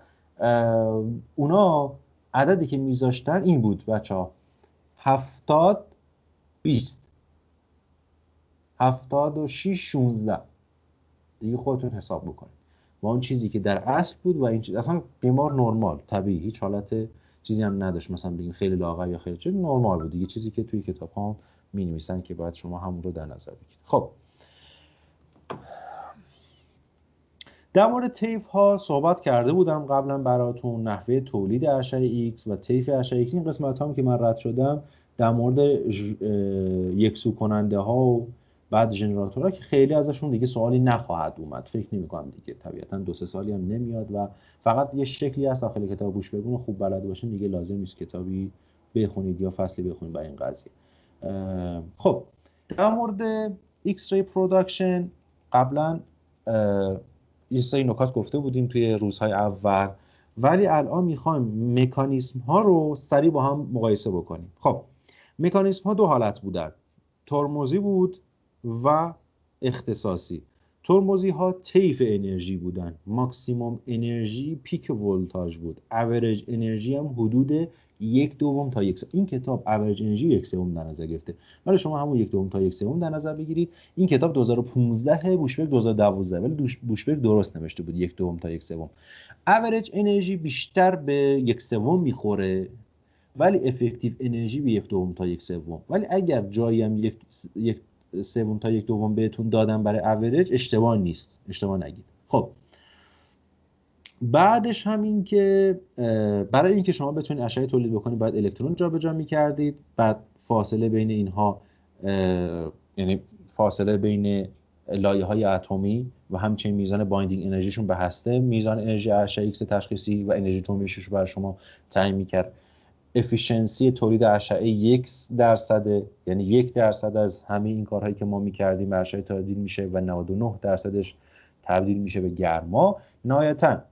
اونا عددی که میذاشتن این بود بچه‌ها 70-20 76-16 دیگه خودتون حساب بکنید با اون چیزی که در اصل بود و این چیز اصلا بیمار نرمال طبیعی هیچ حالت چیزی هم نداشت مثلا بگیم خیلی لاغر یا خیلی چیز، نرمال بود دیگه، چیزی که توی کتاب ها می‌نویسن که باید شما همون رو در نظر بگیرید. خب در مورد طیف ها صحبت کرده بودم قبلا براتون، نحوه تولید اشعه X و طیف اشعه X. این قسمت هم که من رد شدم در مورد یکسو کننده ها و بعد ژنراتورها که خیلی ازشون دیگه سوالی نخواهد اومد، فکر نمی کنم دیگه، طبیعتا 2-3 سالی هم نمیاد و فقط یه شکلی هست داخل کتاب بوش بگون خوب بلد باشین دیگه، لازم نیست کتابی بخونید یا فصلی بخونید برای این قضیه. خب در مورد X-ray production قبلا یه سری نکات گفته بودیم توی روزهای اول، ولی الان میخوایم مکانیزم ها رو سریع با هم مقایسه بکنیم. خب مکانیزم ها 2 حالت بودن، ترمزی بود و اختصاصی. ترمزی ها طیف انرژی بودن، ماکسیموم انرژی پیک ولتاژ بود، اوریج انرژی هم حدود 1/2 تا 1/3. این کتاب اوریج انرژی 1/3 در نظر گرفته، ولی شما همون 1/2 تا 1/3 در نظر بگیرید. این کتاب 2015 بوشبرگ 2012 ولی بوشبرگ درست نوشته بود 1/2 تا 1/3. اوریج انرژی بیشتر به 1/3 میخوره ولی افکتیو انرژی به 1/2 تا 1/3. ولی اگر جایی هم 1/3 تا 1/2 بهتون دادن برای اوریج اشتباه نیست، اشتباه نگید. خب بعدش هم این که برای اینکه شما بتونید اشعه تولید بکنید باید الکترون جابجا می‌کردید، بعد فاصله بین اینها یعنی فاصله بین لایه‌های اتمی و همچنین میزان بایندینگ انرژیشون به هسته، میزان انرژی اشعه X تشخیصی و انرژی جنبشش رو برای شما تعیین می‌کرد. افیشنسی تولید اشعه 1%، یعنی 1% از همه این کارهایی که ما می‌کردیم به اشعه تبدیل میشه و 99%ش تبدیل میشه به گرما. نهایتاً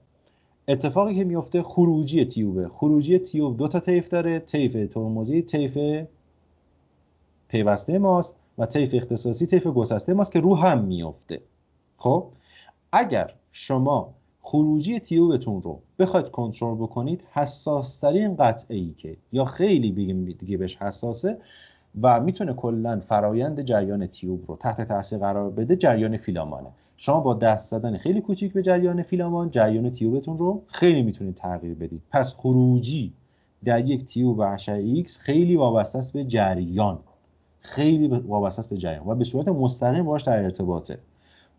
اتفاقی که میفته خروجی تیوبه. خروجی تیوب 2 تا طیف داره، طیف ترمزی، طیف پیوسته ماست و طیف اختصاصی، طیف گسسته ماست که رو هم میفته. خب اگر شما خروجی تیوبتون رو بخواید کنترل بکنید، حساس ترین قطعه‌ای که یا خیلی دیگه بهش حساسه و میتونه کلا فرایند جریان تیوب رو تحت تاثیر قرار بده، جریان فیلامانه. شما با دست زدن خیلی کوچیک به جریان فیلامان جریان تیوبتون رو خیلی میتونید تغییر بدید. پس خروجی در یک تیوب اشعه X خیلی وابسته است به جریان، خیلی وابسته است به جریان و به صورت مستقیم باهاش در ارتباطه.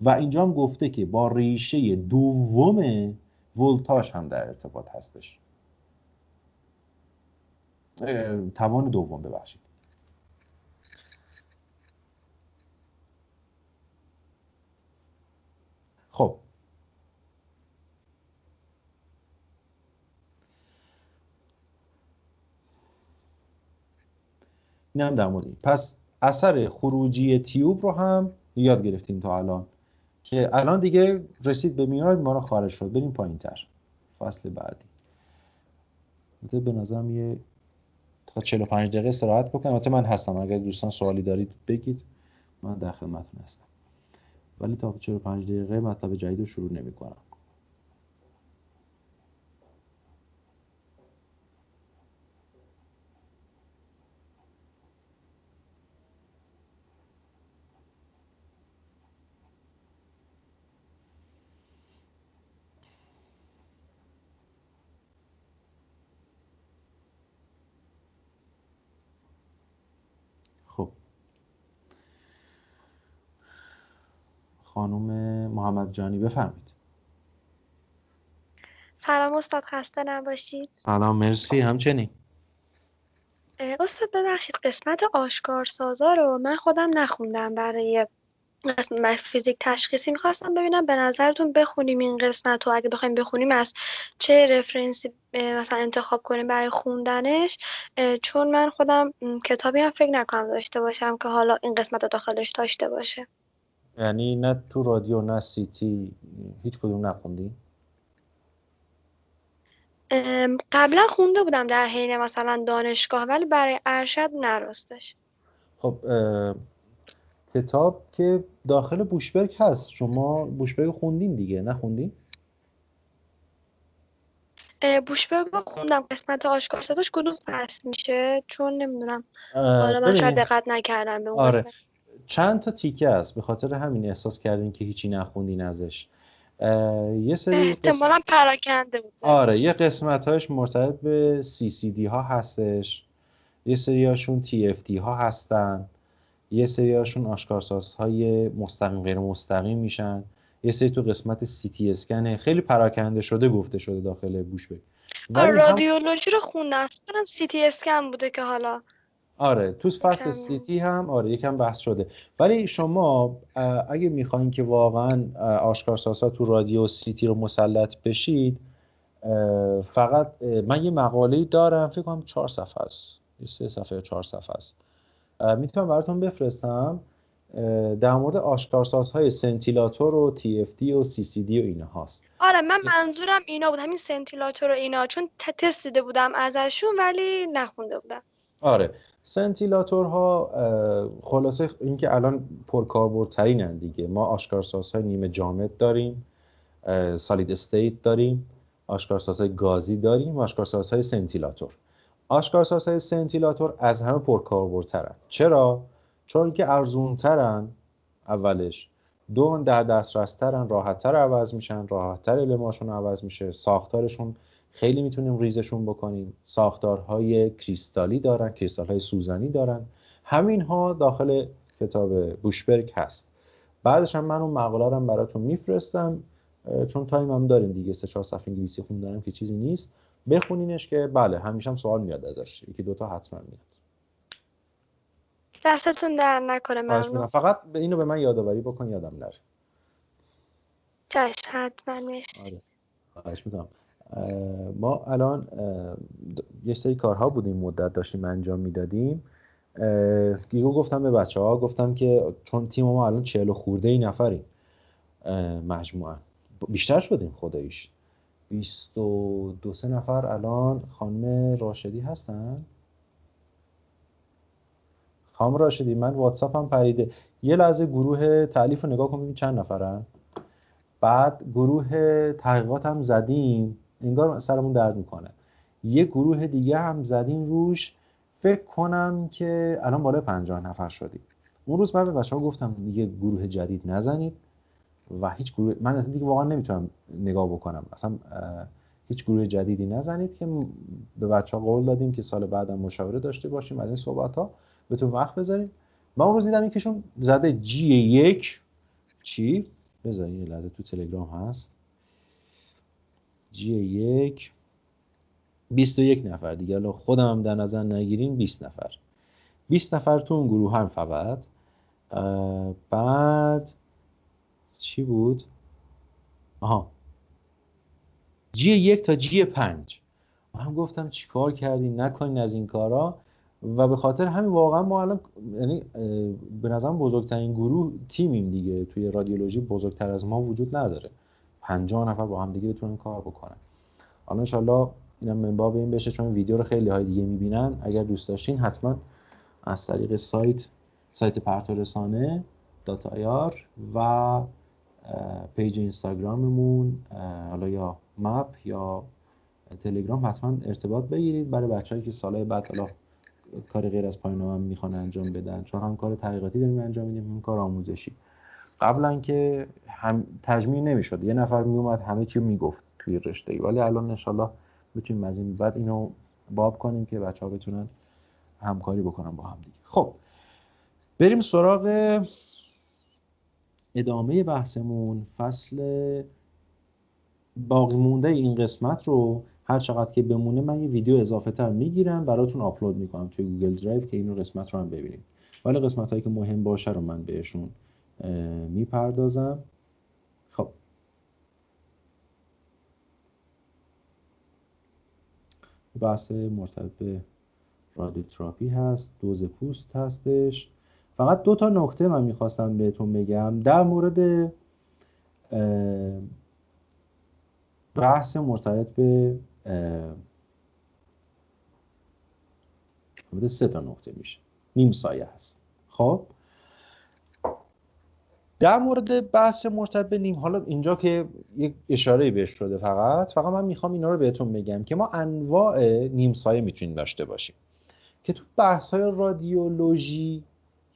و اینجا هم گفته که با ریشه دوم ولتاژ هم در ارتباط هستش، توان دوم ببخشید. خب این هم در مورد. پس اثر خروجی تیوب رو هم یاد گرفتیم تا الان که الان دیگه رسید به میاد ما رو خارج شد. بریم پایین تر فصل بعدی. به نظرم یه تا 45 دقیقه استراحت بکنم. البته من هستم، اگر دوستان سوالی دارید بگید، من در خدمتتون هستم، ولی تا 45 دقیقه مطلب جدید رو شروع نمی‌کنم. خب خانم محمد جانی بفرمایید. سلام استاد، خسته نباشید. سلام، مرسی. همچنین. استاد ببخشید، قسمت آشکارسازا رو من خودم نخوندم، برای قسمت فیزیک تشخیصی میخواستم ببینم به نظرتون بخونیم این قسمت رو، اگه بخوایم بخونیم از چه رفرنسی مثلا انتخاب کنیم برای خوندنش، چون من خودم کتابی هم فکر نکنم داشته باشم که حالا این قسمت رو داخلش داشته باشه. یعنی نه تو رادیو نه سیتی هیچ کدوم نخوندی؟ قبلا خونده بودم در حین مثلا دانشگاه، ولی برای ارشد نرستش. خب کتاب که داخل بوشبرگ هست، شما بوشبرگ خوندین دیگه، نخوندین؟ بوشبرگ رو خوندم. قسمت آشکارسازاش کدوم فصل میشه؟ چون نمیدونم، حالا من شاید ببینید، دقت نکردم به اون آره قسمت. چند تا تیکه است، به خاطر همین احساس کردین که هیچی نخوندین ازش. یه سری احتمالا پراکنده بود. آره یه قسمت‌هاش مرتبط به CCD ها هستش، یه سریاشون TFT ها هستن، یه سریاشون آشکارسازهای مستقیم غیر مستقیم میشن، یه سری تو قسمت سی تی اسکنه، خیلی پراکنده شده گفته شده داخل بوشبک. ولی هم رادیولوژی رو خوندم، فکر کنم سی تی اسکن بوده که حالا آره تو فصل فکرم سیتی هم آره یکم بحث شده. ولی شما اگه میخواین که واقعا آشکارسازها تو رادیو سیتی رو مسلط بشید، فقط من یه مقاله‌ای دارم فکر کنم 4 صفحه است، 3 صفحه یا 4 صفحه است، میتونم براتون بفرستم، در مورد آشکارسازهای سنتیلاتور و تی اف دی و سی سی دی و اینا هاست. آره من منظورم اینا بود، همین سنتیلاتور و اینا، چون تست دیده بودم ازشون ولی نخونده بودم. آره سنتیلاتورها خلاصه اینکه الان پرکاربردترینن دیگه. ما آشکارسازهای نیمه جامد داریم، سالید استیت داریم، آشکارسازهای گازی داریم و آشکارسازهای سنتیلاتور. آشکارسازهای سنتیلاتور از همه پرکاربردترن. چرا؟ چون که ارزونترن اولش، دوم در دسترس‌ترن، راحت‌تر عوض میشن، راحت‌تر لماشون عوض میشه، ساختارشون خیلی میتونیم ریزشون بکنیم، ساختارهای کریستالی دارن، کریستال‌های سوزنی دارن. همین ها داخل کتاب بوشبرگ هست. بعدش هم من اون مقاله رو براتون میفرستم، چون تایم هم داریم دیگه، 3-4 صفحه انگلیسی خوندنم که چیزی نیست، بخونینش که بله همیشه هم سوال میاد ازش، یکی دوتا حتما میاد. دستتون در نکنه. ممنون. فقط اینو به من یادآوری بکن یادم نره. چشم حتما. مرسی. آره خواهش میکنم. ما الان یه سری کارها بود این مدت داشتیم انجام میدادیم. گیگو گفتم به بچه‌ها، گفتم که چون تیم ما الان 40 خورده ای نفریم مجموعاً، بیشتر شدیم خداییش، 22-23 نفر الان. خانم راشدی هستن؟ خانم راشدی من واتساپ هم پریده، یه لحظه گروه تألیف رو نگاه کن ببین چند نفرن. بعد گروه تحقیقات هم زدیم، انگار سرمون درد میکنه، یه گروه دیگه هم زدیم روش، فکر کنم که الان بالای 50 نفر شدیم. اون روز من به بچه‌ها گفتم دیگه گروه جدید نزنید و هیچ گروه، من اصلا دیگه واقعا نمیتونم نگاه بکنم، اصلا هیچ گروه جدیدی نزنید، که به بچه‌ها قول دادیم که سال بعدم مشاوره داشته باشیم از این صحبت‌ها، بهتون وقت بذاریم. من اون روز دیدم یکیشون زده جی 1 چی؟ بذارید یه لحظه تو تلگرام هست، جی 1 21 نفر دیگه، الان خودم هم در نظر نگیرین 20 نفر، 20 نفر تو اون گروه هم فقط. بعد چی بود؟ آها جی 1 تا جی 5 هم گفتم چیکار کردین نکنین از این کارا، و به خاطر همین واقعا ما الان یعنی به نظرم بزرگترین گروه تیمیم دیگه، توی رادیولوژی بزرگتر از ما وجود نداره، 50 نفر با هم دیگه بتونن کار بکنن. حالا ان شاءالله اینم من باب این بشه، چون ویدیو رو خیلی های دیگه میبینن. اگر دوست داشتین حتما از طریق سایت پرتو رسانه .ir و پیج اینستاگراممون، حالا یا مپ یا تلگرام، حتما ارتباط بگیرید برای بچه‌هایی که سالهای بعد حالا کار غیر از پایان نامه میخوان انجام بدن، چون هم کار تحقیقاتی داریم انجام میدیم هم کار آموزشی. قبلا که هم تجمیع نمیشد، یه نفر میومد همه چی میگفت توی رشته‌ای، ولی الان ان شاءالله میتونیم از این بعد اینو باب کنیم که بچه‌ها بتونن همکاری بکنن با هم دیگه. خب بریم سراغ ادامه بحثمون. فصل باقی مونده این قسمت رو هر چقدر که بمونه من یه ویدیو اضافه تر میگیرم براتون آپلود میکنم توی گوگل درایو که این قسمت رو هم ببینید، ولی قسمت هایی که مهم باشه رو من بهشون میپردازم. خب بحث مرتبط به رادیوتراپی هست، دوز پوست هستش. فقط 2 تا نکته من میخواستم بهتون بگم در مورد بحث مرتبط به 3 تا نکته میشه، نیم سایه هست. خب در مورد بحث مرتبط به نیم، حالا اینجا که یک اشاره بهش شده، فقط من میخوام اینا رو بهتون بگم که ما انواع نیم سایه میتونیم داشته باشیم که تو بحث‌های رادیولوژی،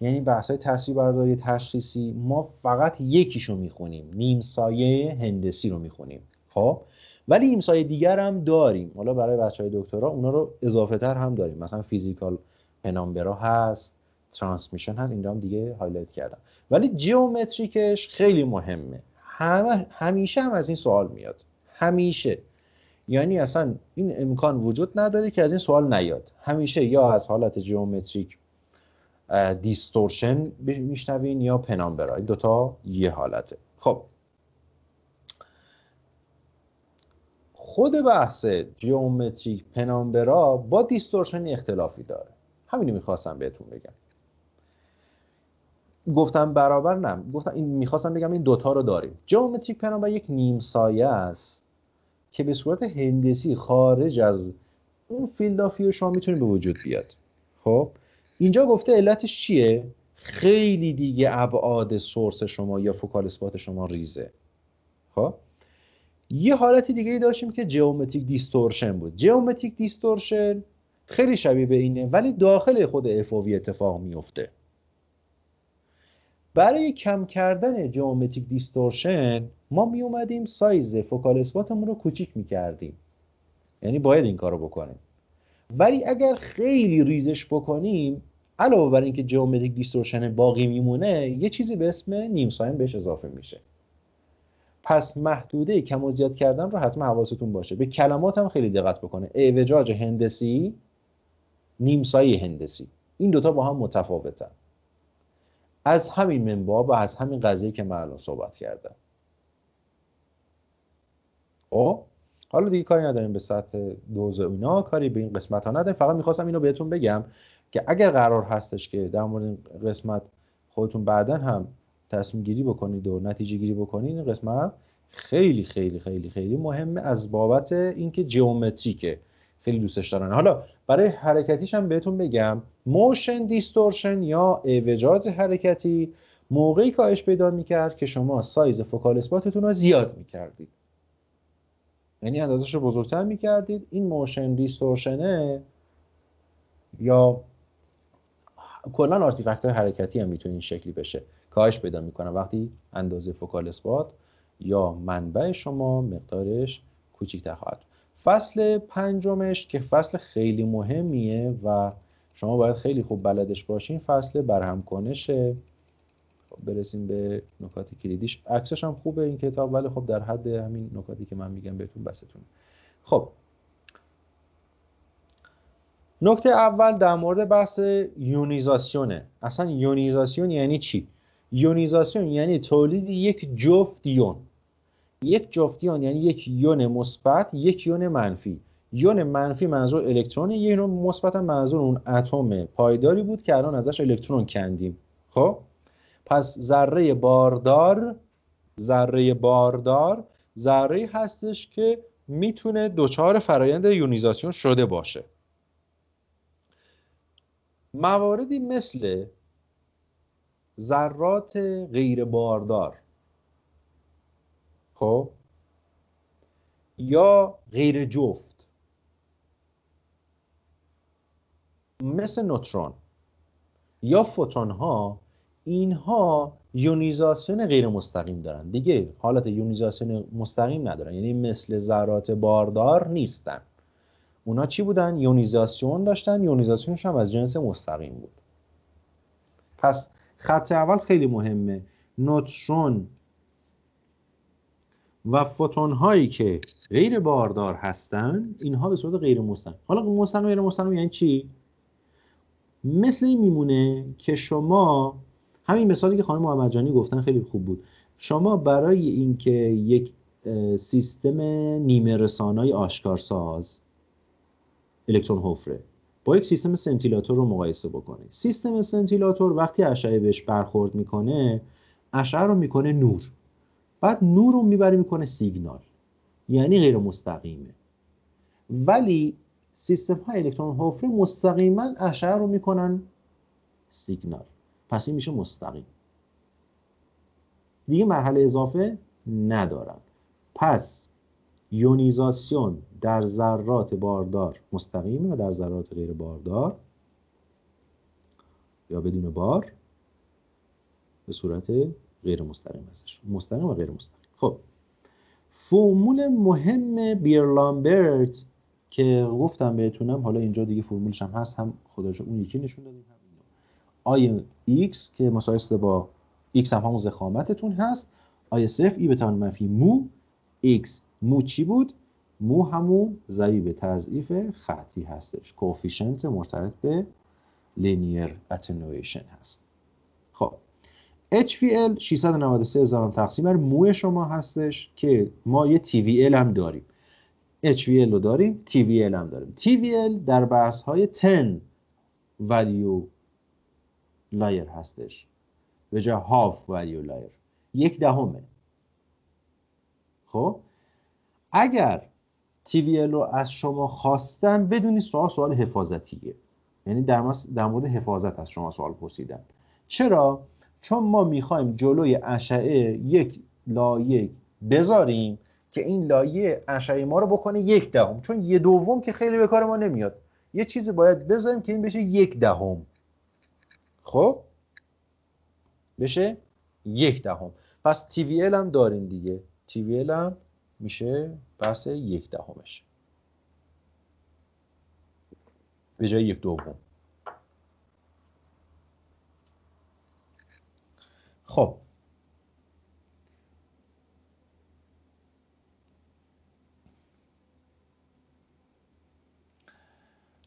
یعنی بحث‌های تصویربرداری تشخیصی، ما فقط یکیشو میخونیم، نیم سایه هندسی رو میخونیم. خب ولی نیم سایه دیگر هم داریم، حالا برای بچهای دکترا اونا رو اضافه تر هم داریم، مثلا فیزیکال پنامبرا هست، ترانسمیشن هست، اینجا هم دیگه هایلایت کردم. ولی جیومتریکش خیلی مهمه. همیشه هم از این سوال میاد، همیشه. یعنی اصلا این امکان وجود نداره که از این سوال نیاد. همیشه یا از حالت جیومتریک دیستورشن میشنوین یا پنامبرا، این دوتا یه حالته. خب خود بحث جیومتریک پنامبرا با دیستورشن اختلافی داره، همینو میخواستم بهتون بگم. گفتم برابر نه، گفتم این میخواستم بگم این دوتا رو داریم. جیومتریک پنامبرا یک نیم سایه است که به صورت هندسی خارج از اون فیلد آف ویو شما میتونه به وجود بیاد. خب اینجا گفته علتش چیه؟ خیلی دیگه ابعاد سورس شما یا فوکال اسپات شما ریزه. خب یه حالتی دیگه ای داشتیم که جیومتریک دیستورشن بود. جیومتریک دیستورشن خیلی شبیه به اینه ولی داخل خود FOV اتفاق میفته. برای کم کردن جیومتریک دیستورشن ما می اومدیم سایز فوکال اسپاتمون رو کوچیک میکردیم، یعنی باید این کارو بکنیم. ولی اگر خیلی ریزش بکنیم، علاوه بر اینکه جیومتریک دیستورشن باقی میمونه، یه چیزی به اسم نیم ساین بهش اضافه میشه. پس محدوده کم و زیاد کردن رو حتما حواستون باشه. به کلمات هم خیلی دقت بکنه. اعوجاج هندسی، نیم سایه هندسی، این دوتا با هم متفاوتن. از همین منبع و از همین قضیه که من الان صحبت کردم. حالا دیگه کاری نداریم به سطح دوز و اینا، کاری به این قسمت ها نداریم. فقط میخواستم اینو بهتون بگم که اگر قرار هستش که در مورد این قسمت خودتون بعداً هم تصمیم گیری بکنید و نتیجه گیری بکنید، این قسمت خیلی خیلی خیلی خیلی مهمه از بابت اینکه جیومتریکه، خیلی دوستش دارن. حالا برای حرکتیش هم بهتون بگم، موشن دیستورشن یا اعوجاج حرکتی موقعی کاهش پیدا میکرد که شما سایز فوکال اسپاتتون رو زیاد میکردید، یعنی اندازش رو بزرگتر میکردید. این موشن دیستورشنه یا کلا آرتیفکت های حرکتی هم میتونه این شکلی بشه، کاهش پیدا میکنه وقتی اندازه فوکال اسپات یا منبع شما مقدارش کوچیک‌تر خواهد. فصل پنجمش که فصل خیلی مهمیه و شما باید خیلی خوب بلدش باشین، فصل برهم کنشه. خب برسیم به نکات کلیدیش. عکسش هم خوبه این کتاب، ولی خب در حد همین نکاتی که من میگم بهتون بستون. خب نکته اول در مورد بحث یونیزاسیونه. اصلا یونیزاسیون یعنی چی؟ یونیزاسیون یعنی تولید یک جفت یون. یک جفت یون یعنی یک یون مثبت، یک یون منفی. یون منفی منظور الکترونه، یک یون مثبت هم منظور اون اتم پایداری بود که الان ازش الکترون کندیم. خب پس ذره باردار ذره هستش که میتونه دچار فرایند یونیزاسیون شده باشه. مواردی مثل ذرات غیر باردار، خب یا غیر جفت، مثل نوترون یا فوتون ها، اینها یونیزاسیون غیر مستقیم دارن دیگه، حالت یونیزاسیون مستقیم ندارن، یعنی مثل ذرات باردار نیستن. اونا چی بودن؟ یونیزاسیون داشتن، یونیزاسیونش هم از جنس مستقیم بود. پس خط اول خیلی مهمه. نوترون و فوتون هایی که غیر باردار هستن، اینها به صورت غیر مستقیم. حالا مستقیم و غیر مستقیم یعنی چی؟ مثل این میمونه که شما، همین مثالی که خانم محمدجانی گفتن خیلی خوب بود، شما برای اینکه یک سیستم نیمه رسانای آشکارساز الکترون حفره با یک سیستم سنتیلاتور رو مقایسه بکنید. سیستم سنتیلاتور وقتی اشعه بهش برخورد میکنه، اشعه رو میکنه نور، بعد نور رو میبره میکنه سیگنال، یعنی غیر مستقیمه. ولی سیستم های الکترون حفره مستقیما اشعه رو میکنن سیگنال، پس این میشه مستقیم، دیگه مرحله اضافه ندارن. پس یونیزاسیون در ذرات باردار مستقیمه و در ذرات غیر باردار یا بدون بار به صورت غیر مستقیم هستش، مستقیم و غیر مستقیم. خب فرمول مهم بیر-لامبرت که گفتم بهتونم، حالا اینجا دیگه فرمولش هم هست، هم خودش اون یکی نشون دادیم هم اینو. آی ایکس که مساوی با ایکس هم همون ضخامتتون هست، آی صفر ای به توان منفی مو ایکس. مو چی بود؟ مو همون ضریب تضعیف خطی هستش، کوفیشنت مرتبط به لینیر اتنویشن هست. خب HPL 693,000 تقسیم بر مو شما هستش که ما یه TVL هم داریم، HPL رو داریم، TVL هم داریم. TVL در بحث های 10 value layer هستش به جای half value layer، 1/10. خب اگر TVL رو از شما خواستن بدونید سوال حفاظتیه، یعنی در مورد حفاظت از شما سوال پرسیدن. چرا؟ چون ما میخوایم جلوی اشعه یک لایه بذاریم که این لایه اشعه ما رو بکنه 1/10، چون 1/2 که خیلی به کار ما نمیاد، یه چیزی باید بذاریم که این بشه 1/10. خب بشه 1/10. پس TVL هم داریم دیگه، TVL هم میشه بحث 1/10 به جای 1/2. خب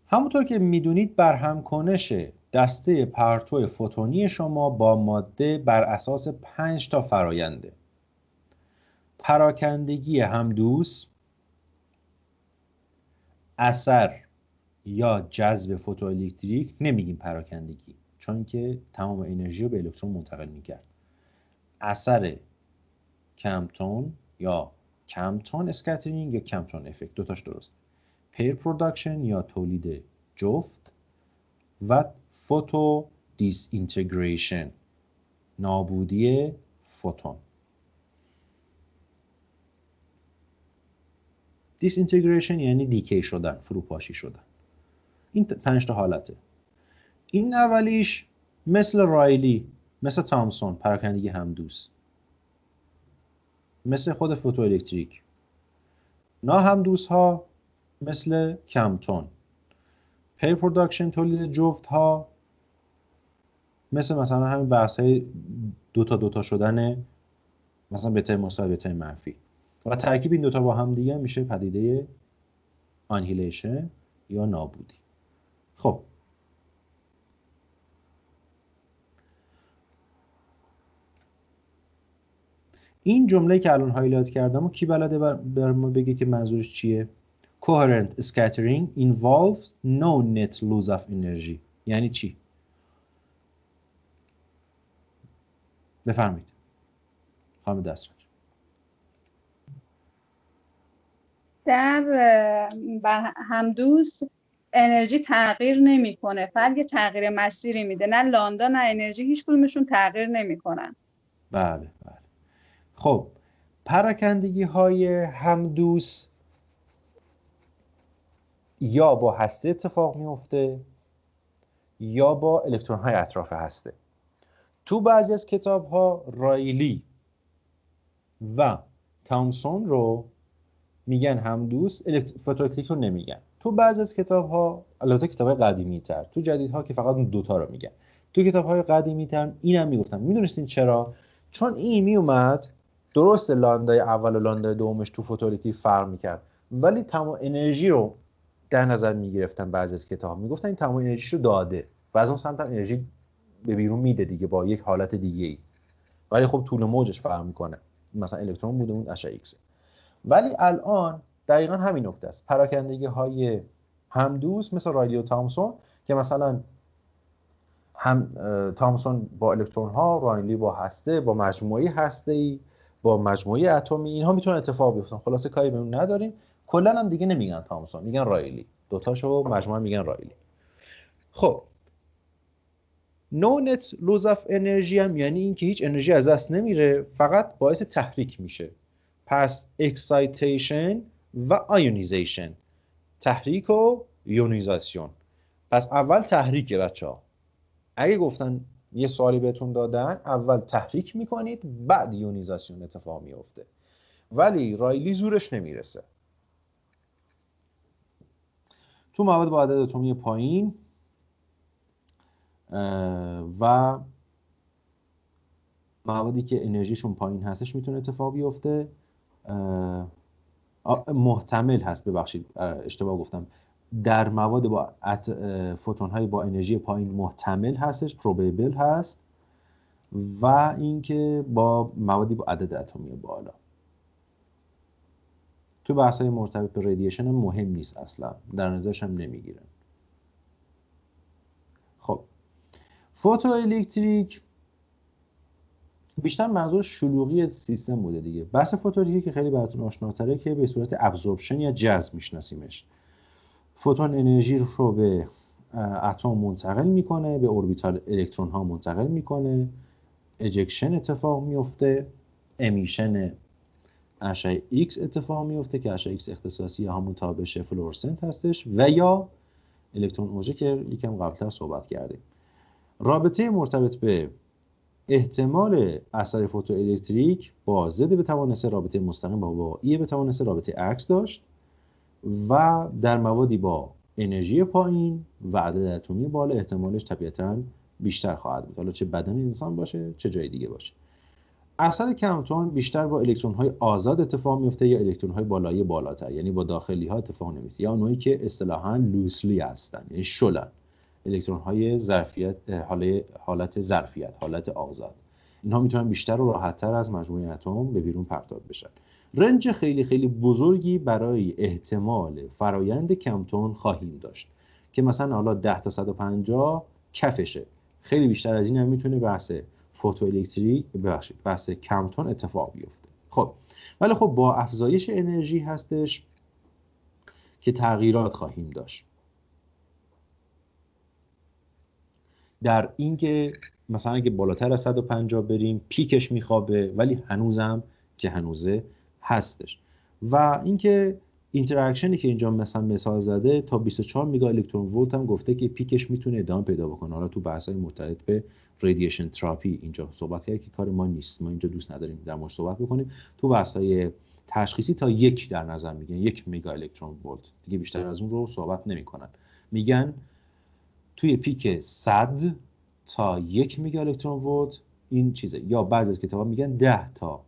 همونطور که میدونید برهم کنش دسته پرتو فوتونی شما با ماده بر اساس 5 تا فراینده: پراکندگی همدوس، اثر یا جذب فوتوالکتریک، نمیگیم پراکندگی چون که تمام انرژی رو به الکترون منتقل میکرد، اثر کمپتون یا کمپتون اسکاترینگ یا کمپتون افکت، دوتاش درست، پیر پروداکشن یا تولید جفت، و فوتو دیس اینتگریشن، نابودی فوتون. دیس اینتگریشن یعنی دیکی شدن، فروپاشی شدن. این 5 تا حالته. این اولیش مثل رایلی، مثل تامسون پراکندگی همدوس، مثل خود فوتوالکتریک. ناهمدوس ها مثل کمپتون. پیر پروداکشن تولید جفت ها مثلا همین بحث های دوتا شدن، مثلا بتا مثبت بتا منفی، و ترکیب این دوتا با هم دیگه میشه پدیده آنیهیلیشن یا نابودی. خب این جمله که الان هایلایت کردم و کی بلده بر ما بگه که منظورش چیه؟ Coherent scattering involves no net loss of energy. یعنی چی؟ بفرمایید خانم دستران. در همدوس انرژی تغییر نمیکنه، فقط یه تغییر مسیری میده، نه لاندا نه انرژی، هیچ کدومشون تغییر نمیکنن. بله. خب پراکندگی های همدوس یا با هسته اتفاق میفته یا با الکترون های اطراف هسته. تو بعضی از کتاب ها رایلی و تامسون رو میگن همدوس، فوتوالکتریک رو نمیگن. تو بعضی از کتاب ها، البته کتاب های قدیمی تر، تو جدید ها که فقط اون دوتا رو میگن. تو کتاب های قدیمی تر اینم میگفتن. میدونستین چرا؟ چون این میومد درست لاندای اول و لاندای دومش تو فوتوالکتریک فرق میکرد، ولی تمام انرژی رو در نظر میگرفتن. بعضی از کتاب میگفتن این تمام انرژیشو داده و از اون سمت هم انرژی به بیرون میده دیگه با یک حالت دیگه ای، ولی خب طول موجش فرق میکنه، مثلا الکترون بوده اون اشعه ایکس. ولی الان دقیقا همین نکته است. پراکندگی های همدوس مثل رایلی و تامسون که مثلا هم تامسون با الکترون ها، رایلی با هسته، با مجموعه هسته‌ای، با مجموعه اتمی، اینها میتونن اتفاق بیفتن. خلاصه کاری به اون نداریم. کلا هم دیگه نمیگن تامسون، میگن رایلی. دوتاشو مجموعه میگن رایلی. خب no net loss of energy هم یعنی این که هیچ انرژی از دست نمیره، فقط باعث تحریک میشه. پس excitation و ionization، تحریک و یونیزاسیون. پس اول تحریکه بچه‌ها. اگه گفتن یه سوالی بهتون دادن اول تحریک میکنید بعد یونیزاسیون اتفاق میفته، ولی رایلی زورش نمیرسه. تو مواد با عدد اتمی پایین و موادی که انرژیشون پایین هستش میتونه اتفاق بیفته. محتمل هست، ببخشید اشتباه گفتم، در مواد با فوتون های با انرژی پایین محتمل هستش، پروبیبل هست، و اینکه با موادی با عدد اتمی بالا. تو بحث های مرتبط به رادییشن هم مهم نیست، اصلا در نظرش هم نمیگیرن. خب فوتو الکتریک بیشتر منظور شلوغی سیستم بوده دیگه. بحث فوتو الکتریک که خیلی براتون آشناتره که به صورت ابزوربشن یا جذب میشناسیمش. فوتون انرژی رو به اتم منتقل میکنه، به اوربیتال الکترون ها منتقل میکنه، اجکشن اتفاق میفته، امیشن اشعه X اتفاق میفته که اشعه X اختصاصی همون تابش فلورسنت هستش، و یا الکترون اوژه که یکم قبلتر صحبت کردیم. رابطه مرتبط به احتمال اثر فوتو الکتریک با Z بتوانسته رابطه مستقیم با E بتوانسته رابطه عکس داشت، و در موادی با انرژی پایین و عدد اتمی بالا احتمالش طبیعتاً بیشتر خواهد بود، حالا چه بدن انسان باشه چه جای دیگه باشه. اثر کمتون بیشتر با الکترون های آزاد اتفاق میفته یا الکترون های بالایی بالاتر، یعنی با داخلی ها اتفاق نمیفته، یا اونایی که اصطلاحاً لوسلی هستن، یعنی شلن، الکترون های ظرفیت، حالت ظرفیت، حالت آزاد. اینها میتونن بیشتر و راحت‌تر از مجموعه اتم به بیرون پرتاب بشن. رنج خیلی خیلی بزرگی برای احتمال فرایند کمتون خواهیم داشت که مثلا حالا 10 تا 150 کفشه. خیلی بیشتر از این هم میتونه بحث فوتو الکتریک بحث کمتون اتفاق بیفته. خب ولی خب با افزایش انرژی هستش که تغییرات خواهیم داشت. در اینکه مثلا اگه بالاتر از 150 بریم پیکش میخوابه، ولی هنوزم که هنوزه هستش. و اینکه اینتراکشنی که اینجا مثال زده تا 24 میگا الکترون ولت هم گفته که پیکش میتونه ادامه پیدا بکنه. حالا تو بحث‌های مرتبط به رادییشن تراپی اینجا صحبت کرد که کار ما نیست، ما اینجا دوست نداریم در موردش صحبت بکنیم. تو بحث‌های تشخیصی تا 1 در نظر میگن، 1 مگا الکترون ولت، دیگه بیشتر از اون رو صحبت نمیکنن. میگن توی پیک 100 تا 1 مگا الکترون ولت این چیزه، یا بعضی از کتابا میگن 10 تا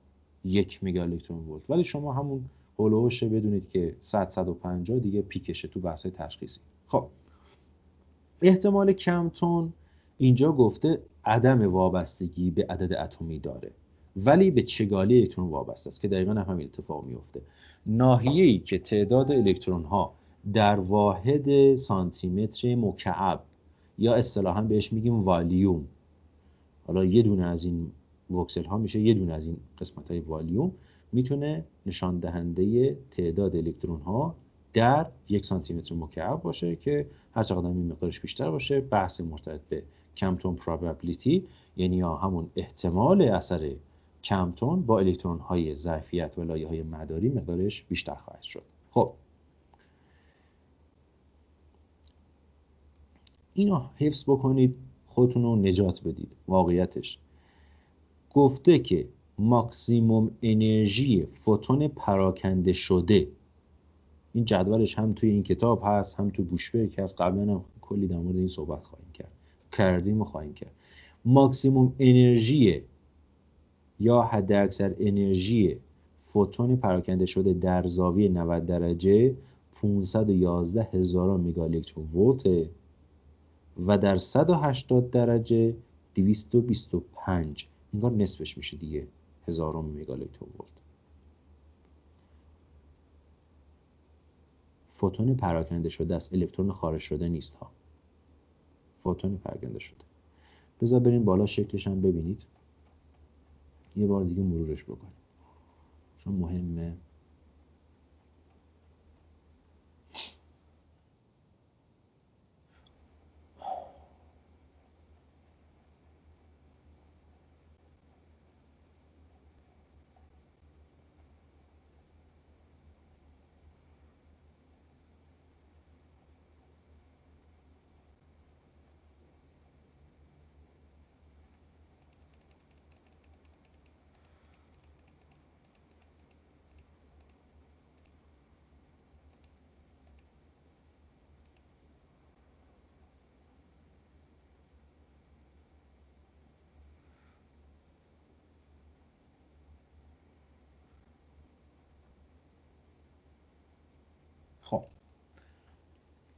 1 مگا الکترون ولت، ولی شما همون هولوش بدونید که 100 150 دیگه پیکشه تو بحث‌های تشخیصی. خب احتمال کمتون اینجا گفته عدم وابستگی به عدد اتمی داره، ولی به چگالی الکترون وابسته است که دقیقاً همین اتفاق میفته. ناحیه‌ای که تعداد الکترون ها در واحد سانتی متر مکعب یا اصطلاحاً بهش میگیم والیوم، حالا یه دونه از این وکسل ها میشه یه دونه از این قسمت های والیوم، میتونه نشان دهنده تعداد الکترون ها در 1 سانتی متر مکعب باشه که هر چقدر این مقدارش بیشتر باشه بحث مرتبط به کمتون پروبابیلیتی، یعنی همون احتمال اثر کمتون با الکترون های ظرفیت و لایه های مداری مقدارش بیشتر خواهد شد. خب اینو حفظ بکنید، خودتون رو نجات بدید. واقعیتش گفته که ماکسیموم انرژی فوتون پراکنده شده، این جدولش هم توی این کتاب هست هم تو بوشبر که از قبلا هم کلی در مورد این صحبت کردیم و خواهیم کرد. ماکسیموم انرژی یا حداکثر انرژی فوتون پراکنده شده در زاویه 90 درجه 511,000 مگا الکترون ولت و در 180 درجه 225، انگار نصفش میشه دیگه، 1000 مگا الکترون ولت. فوتون پراکنده شده است، الکترون خارج شده نیست ها، فوتون پراکنده شده. بذار بریم بالا شکلش هم ببینید، یه بار دیگه مرورش بکنیم چون مهمه.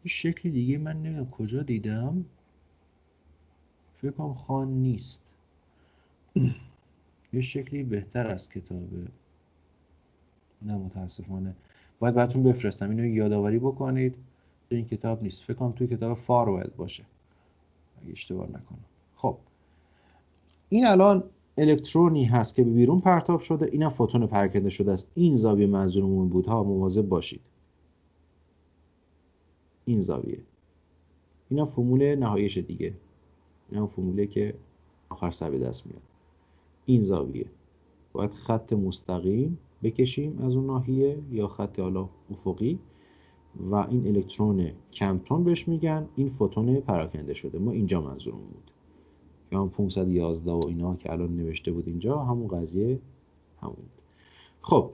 شکلی دیگه من نمیدونم کجا دیدم، فکر کنم خان نیست، یه شکلی بهتر از کتابه، نه متاسفانه باید براتون بفرستم، اینو یادآوری بکنید. این کتاب نیست، فکر کنم توی کتاب فاروئل باشه اگه اشتباه نکنم. خب این الان الکترونی هست که به بیرون پرتاب شده، اینم فوتون پراکنده شده است. این زاویه منظورمون بود ها، مواظب باشید. این زاویه، اینا فرمول نهاییش دیگه، اینا فرموله که آخر سر به دست میاد. این زاویه باید خط مستقیم بکشیم از اون ناحیه یا خط حالا افقی و این الکترون کمتون بهش میگن، این فوتون پراکنده شده. ما اینجا منظورمون بود یا هم 511 و اینا که الان نوشته بود اینجا، همون قضیه همون بود. خب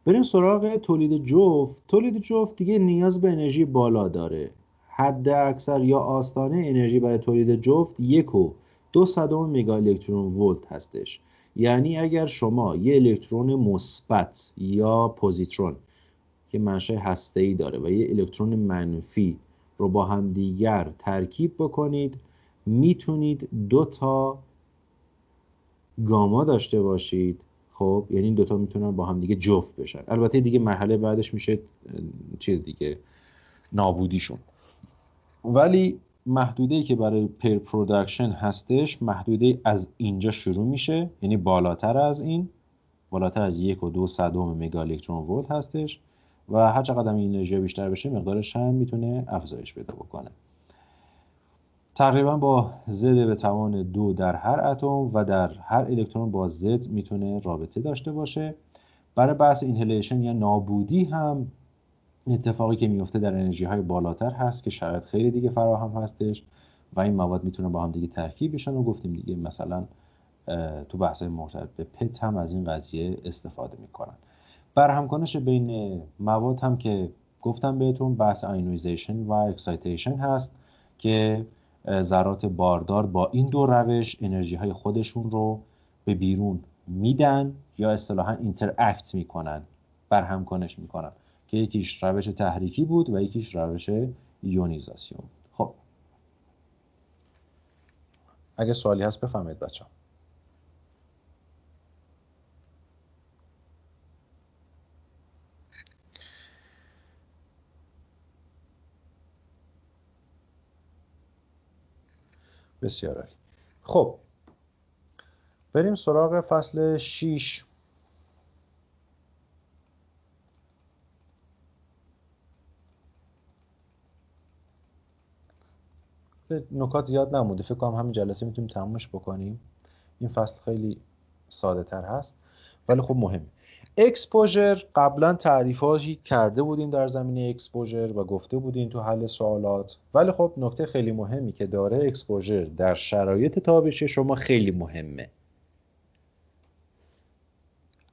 بریم سراغ تولید جفت. تولید جفت دیگه نیاز به انرژی بالا داره. حد اکثر یا آستانه انرژی برای تولید جفت 1.02 مگا الکترون ولت هستش. یعنی اگر شما یه الکترون مثبت یا پوزیترون که منشأ هسته‌ای داره و یه الکترون منفی رو با هم دیگر ترکیب بکنید، میتونید 2 تا گاما داشته باشید. خب یعنی این دوتا میتونن با هم دیگه جفت بشن. البته دیگه مرحله بعدش میشه چیز دیگه، نابودیشون. ولی محدوده‌ای که برای پیر پروداکشن هستش، محدوده از اینجا شروع میشه، یعنی بالاتر از این، بالاتر از 1.02 مگا الکترون ولت هستش و هر چقدر این انرژی بیشتر بشه مقدارش هم میتونه افزایش پیدا بکنه. تقریبا با زد به توان 2 در هر اتم و در هر الکترون با زد میتونه رابطه داشته باشه. برای بحث اینهلیشن یا نابودی هم اتفاقی که میفته در انرژی های بالاتر هست که شرایط خیلی دیگه فراهم هستش و این مواد میتونه با هم دیگه ترکیب بشن و گفتیم دیگه مثلا تو بحث مرتبط به پت هم از این قضیه استفاده میکنن. برهمکنش بین مواد هم که گفتم بهتون بحث آیونیزیشن و اکسایتیشن هست که ذرات باردار با این دو روش انرژی های خودشون رو به بیرون میدن یا اصطلاحاً اینتراکت میکنن، برهمکنش میکنن، که یکیش روش تحریکی بود و یکیش روش ایونیزاسیون. خب اگه سوالی هست بفهمید بچه‌ها. بسیار عالی. خب بریم سراغ فصل 6. نکات زیاد نمونده، فکر کنم همین جلسه میتونیم تمومش بکنیم. این فصل خیلی ساده تر هست ولی خب مهمه. اکسپوژر قبلا تعریفاتی کرده بودیم در زمینه اکسپوژر و گفته بودیم تو حل سوالات، ولی خب نکته خیلی مهمی که داره، اکسپوژر در شرایط تابش شما خیلی مهمه.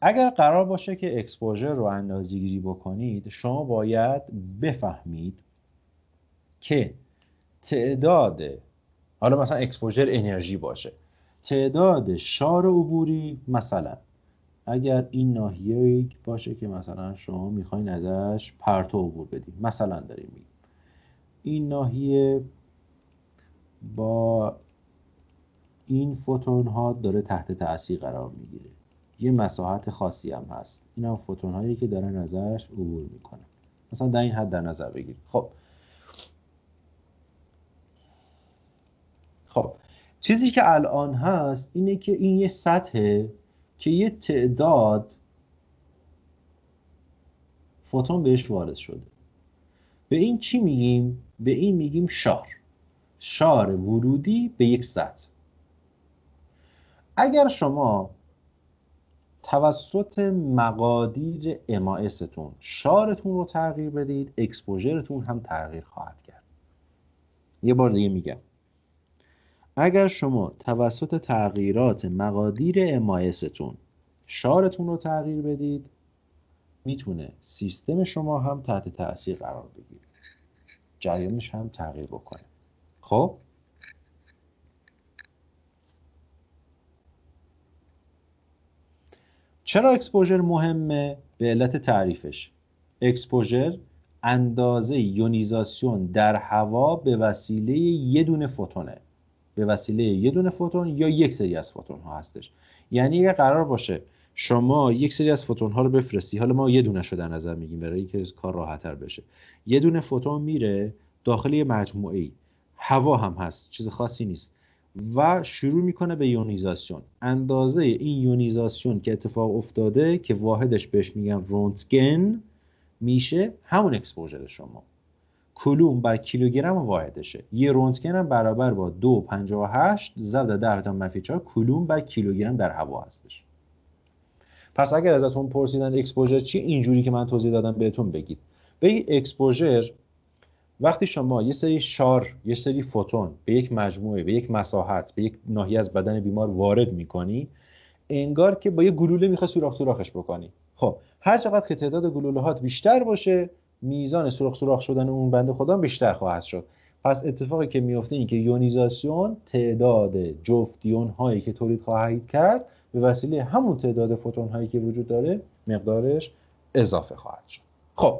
اگر قرار باشه که اکسپوژر رو اندازه‌گیری بکنید، شما باید بفهمید که تعداد، حالا مثلا اکسپوژر انرژی باشه، تعداد شار عبوری، مثلا اگر این ناحیه باشه که مثلا شما میخواین ازش پرتو عبور بدید، مثلا داریم میگیم این ناحیه با این فوتون ها داره تحت تاثیر قرار میگیره، یه مساحت خاصی هم هست، این هم فوتون هایی که دارن ازش عبور میکنن، مثلا در این حد در نظر بگیرید. خب چیزی که الان هست اینه که این یه سطحه که یه تعداد فوتون بهش وارد شده. به این چی میگیم؟ به این میگیم شار ورودی به یک سطح. اگر شما توسط مقادیر MASتون شارتون رو تغییر بدید، اکسپوژرتون هم تغییر خواهد کرد. یه بار دیگه میگم، اگر شما توسط تغییرات مقادیر MASتون شارتون رو تغییر بدید، میتونه سیستم شما هم تحت تاثیر قرار بگیره، جریانش هم تغییر بکنه. خب چرا اکسپوژر مهمه؟ به علت تعریفش. اکسپوژر اندازه یونیزاسیون در هوا به وسیله یه دونه فوتونه، به وسیله یه دونه فوتون یا یک سری از فوتون ها هستش. یعنی اگه قرار باشه شما یک سری از فوتون ها رو بفرستی، حالا ما یه دونه شو در نظر میگیم برای اینکه کار راحت‌تر بشه، یه دونه فوتون میره داخل یه مجموعه‌ای، هوا هم هست، چیز خاصی نیست، و شروع میکنه به یونیزاسیون. اندازه این یونیزاسیون که اتفاق افتاده که واحدش بهش میگن رنتگن میشه همون اکسپوژر شما. کولوم بر کیلوگرم واحدشه. یه رنتگن هم برابر با 2.58 ضرب در 10⁻4 کولوم بر کیلوگرم در هوا هستش. پس اگر ازتون پرسیدن اکسپوژر چی، اینجوری که من توضیح دادم بهتون بگید. بگید اکسپوژر وقتی شما یه سری شار، یه سری فوتون به یک مجموعه، به یک مساحت، به یک ناحیه از بدن بیمار وارد میکنی، انگار که با یه گلوله میخوای سوراخش بکنی. خب هر چقدر که تعداد گلوله‌هات بیشتر باشه، میزان سوراخ شدن اون بنده خدا بیشتر خواهد شد. پس اتفاقی که میفته این که یونیزاسیون تعداد جفت یون هایی که تولید خواهید کرد به وسیله همون تعداد فوتون هایی که وجود داره مقدارش اضافه خواهد شد. خب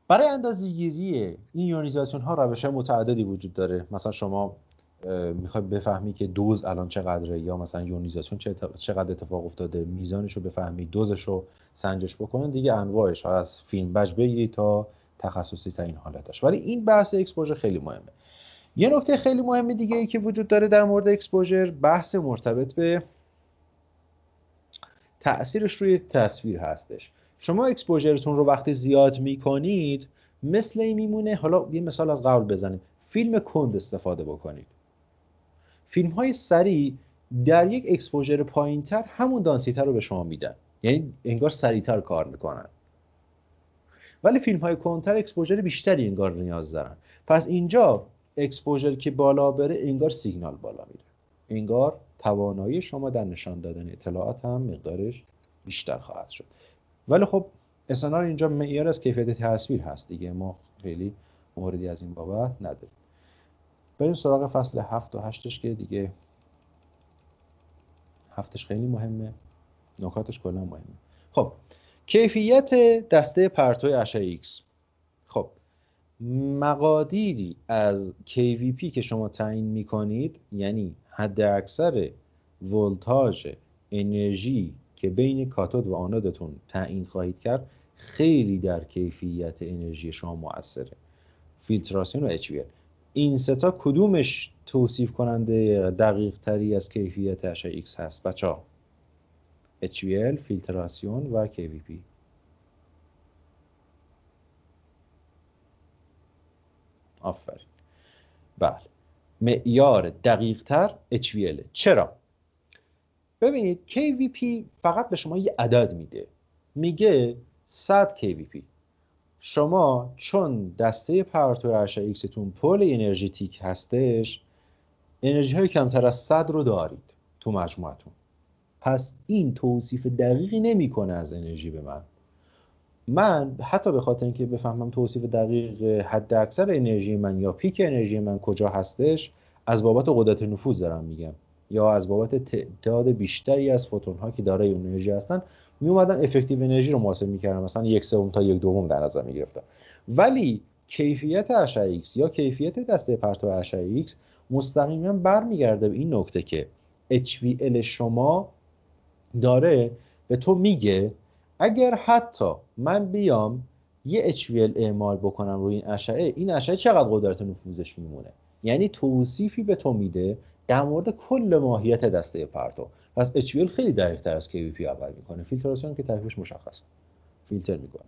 برای اندازه‌گیری این یونیزاسیون ها روش‌های متعددی وجود داره. مثلا شما میخوای بفهمی که دوز الان چقدره، یا مثلا یونیزاسیون چقدر اتفاق افتاده، میزانش رو بفهمی، دوزش رو سنجش بکنن دیگه، انواعش از فیلم بج بگیری تا تخصصی ترین حالتش. ولی این بحث اکسپوژر خیلی مهمه. یه نکته خیلی مهم دیگه ای که وجود داره در مورد اکسپوژر، بحث مرتبط به تأثیرش روی تصویر هستش. شما اکسپوژرتون رو وقتی زیاد میکنید مثل این میمونه، حالا یه مثال از قبل بزنیم، فیلم کند استفاده بکنید. فیلم های سریع در یک اکسپوژر پایینتر همون دانسیته رو به شما میدن، یعنی انگار سریعتر کار میکنن. ولی فیلم های کندتر اکسپوژر بیشتری انگار نیاز دارن. پس اینجا اکسپوژر که بالا بره انگار سیگنال بالا میره، انگار توانایی شما در نشان دادن اطلاعات هم مقدارش بیشتر خواهد شد. ولی خب SNR اینجا معیار از کیفیت تصویر هست دیگه، ما خیلی موردی از این بابت نداریم. بریم سراغ فصل 7 و 8ش که دیگه 7ش خیلی مهمه، نکاتش کلا مهمه. خب کیفیت دسته پرتو اشعه X. خب مقادیری از KVP که شما تعیین میکنید، یعنی حد اکثر ولتاژ انرژی که بین کاتود و آنودتون تعیین خواهید کرد، خیلی در کیفیت انرژی شما مؤثره. فیلتراسیون و HVL، این ستا کدومش توصیف کننده دقیق تری از کیفیت اشعه X هست بچه‌ها؟ HVL، فیلتراسیون و KVP. آفرین. بله، معیار دقیق تر HVL. چرا؟ ببینید KVP فقط به شما یه عدد میده، میگه 100 KVP. شما چون دسته پرتو اشعه X تون پول انرژیتیک هستش، انرژی های کمتر از 100 رو دارید تو مجموعتون. پس این توصیف دقیقی نمیکنه از انرژی به من حتی به خاطر اینکه بفهمم توصیف دقیق حد اکثر انرژی من یا پیک انرژی من کجا هستش، از بابت قدرت نفوذ دارم میگم، یا از بابت تعداد بیشتری از فوتون ها که دارای اون انرژی هستن، می اومدم افکتیو انرژی رو محاسبه میکردم، مثلا 1/3 تا 1/2 در نظر میگرفتم. ولی کیفیت اشعه X یا کیفیت دسته پرتو اشعه X مستقیما برمیگرده به این نکته که HVL شما داره به تو میگه اگر حتی من بیام یه HVL اعمال بکنم روی این اشعه چقدر قدرت نفوذش میمونه. یعنی توصیفی به تو میده در مورد کل ماهیت دسته پرتو. پس HVL خیلی دقیق‌تر از KVP عمل میکنه. فیلتراسیون که تعریفش مشخصه، فیلتر میکنه.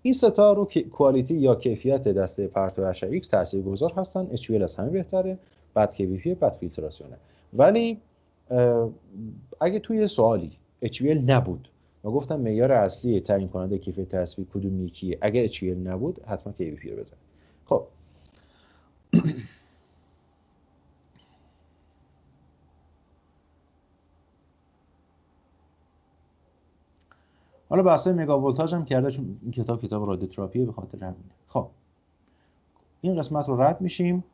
این ستا رو کوالیتی یا کیفیت دسته پرتو اشعه X تاثیرگذار هستن. HVL از همه بهتره، بعد KVP، بعد فیلتراسیونه. ولی اگه توی سوالی HVL نبود و گفتم معیار اصلی تعیین کننده کیفیت تصویر کدوم یکیه، اگه HVL نبود حتما KVP رو بزنید. خب حالا بحث مگا ولتاژ هم کرده چون این کتاب رادیوتراپیه، به خاطر همینه. خب این قسمت رو رد میشیم.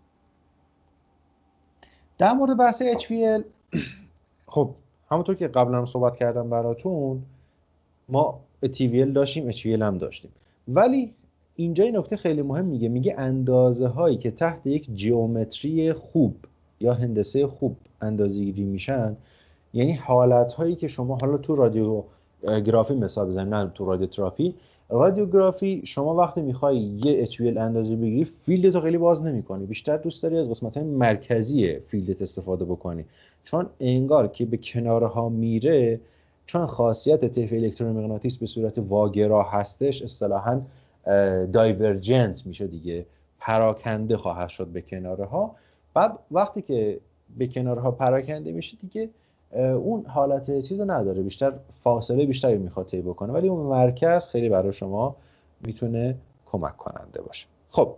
در مورد بحث HVL خب همونطور که قبلا هم صحبت کردم براتون، ما TVL داشتیم، HVL هم داشتیم، ولی اینجا این نکته خیلی مهم میگه اندازه هایی که تحت یک جیومتری خوب یا هندسه خوب اندازه‌گیری میشن، یعنی حالت هایی که شما حالا تو رادیوگرافی مثال بزنیم، نه تو رادیوتراپی، رادیوگرافی شما وقتی میخوای یه HVL اندازه بگیری، فیلدتو خیلی باز نمی‌کنی، بیشتر دوست داری از قسمت‌های مرکزی فیلدت استفاده بکنی، چون انگار که به کنارها میره، چون خاصیت طیف الکترومغناطیس به صورت واگرا هستش، اصطلاحاً دایورجنت میشه دیگه، پراکنده خواهد شد به کنارها. بعد وقتی که به کنارها پراکنده میشه دیگه اون حالت چیزو نداره، بیشتر فاصله بیشتری میخواد طی بکنه، ولی اون مرکز خیلی برای شما میتونه کمک کننده باشه. خب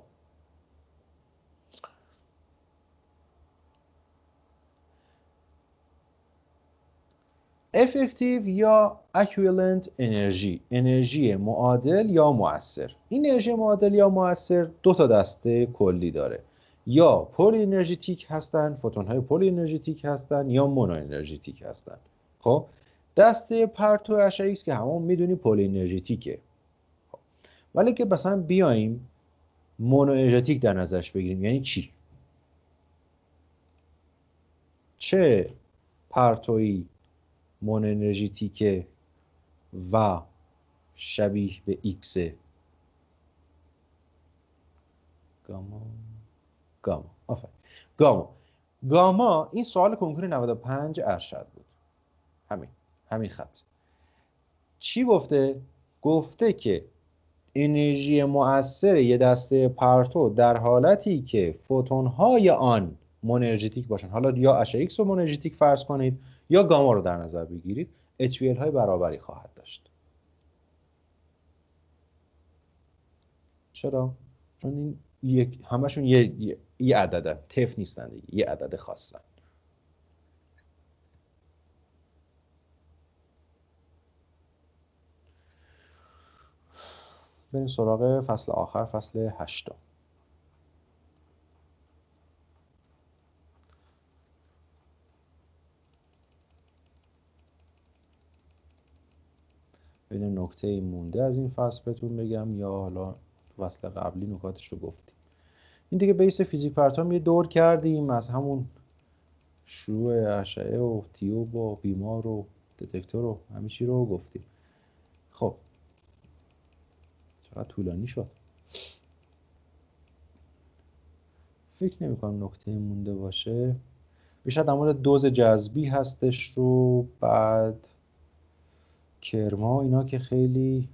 افکتیو یا اکویولنت انرژی معادل یا مؤثر. این انرژی معادل یا مؤثر دو تا دسته کلی داره، یا پلی انرژیتیک هستن، فوتون های پلی انرژیتیک هستن، یا مونو انرژیتیک هستن. خب دسته پرتو اشعه ایکس که همون میدونی پلی انرژیتیکه، ولی که مثلا بیایم مونو انرژیتیک در نظرش بگیریم، یعنی چی؟ چه پرتویی مونو انرژیتیکه و شبیه به ایکس؟ گاما این سوال کنکور 95 ارشد بود، همین خط. چی گفته؟ گفته که انرژی مؤثر یه دسته پرتو در حالتی که فوتون‌های آن مونرژیتیک باشن، حالا یا اشعه ایکس رو مونرژیتیک فرض کنید یا گاما رو در نظر بگیرید، HVL های برابری خواهد داشت. چرا؟ چون این همشون یه عددن، تف نیستن دیگه، یه عدد خاصن. بریم سراغ فصل آخر، فصل 8. ببینیم نکته مونده از این فصل بهتون بگم یا حالا فصل قبلی نکاتش رو گفتیم. این دیگه بیس فیزیک پرتو یه دور کردیم، از همون شروع اشعه و تیوب و بیمار و دتکتور و همه چی رو گفتیم. خب چقدر طولانی شد. فکر نمی کنم نکته مونده باشه. بیشتر در مورد دوز جذبی هستش رو، بعد کرما، اینا که خیلی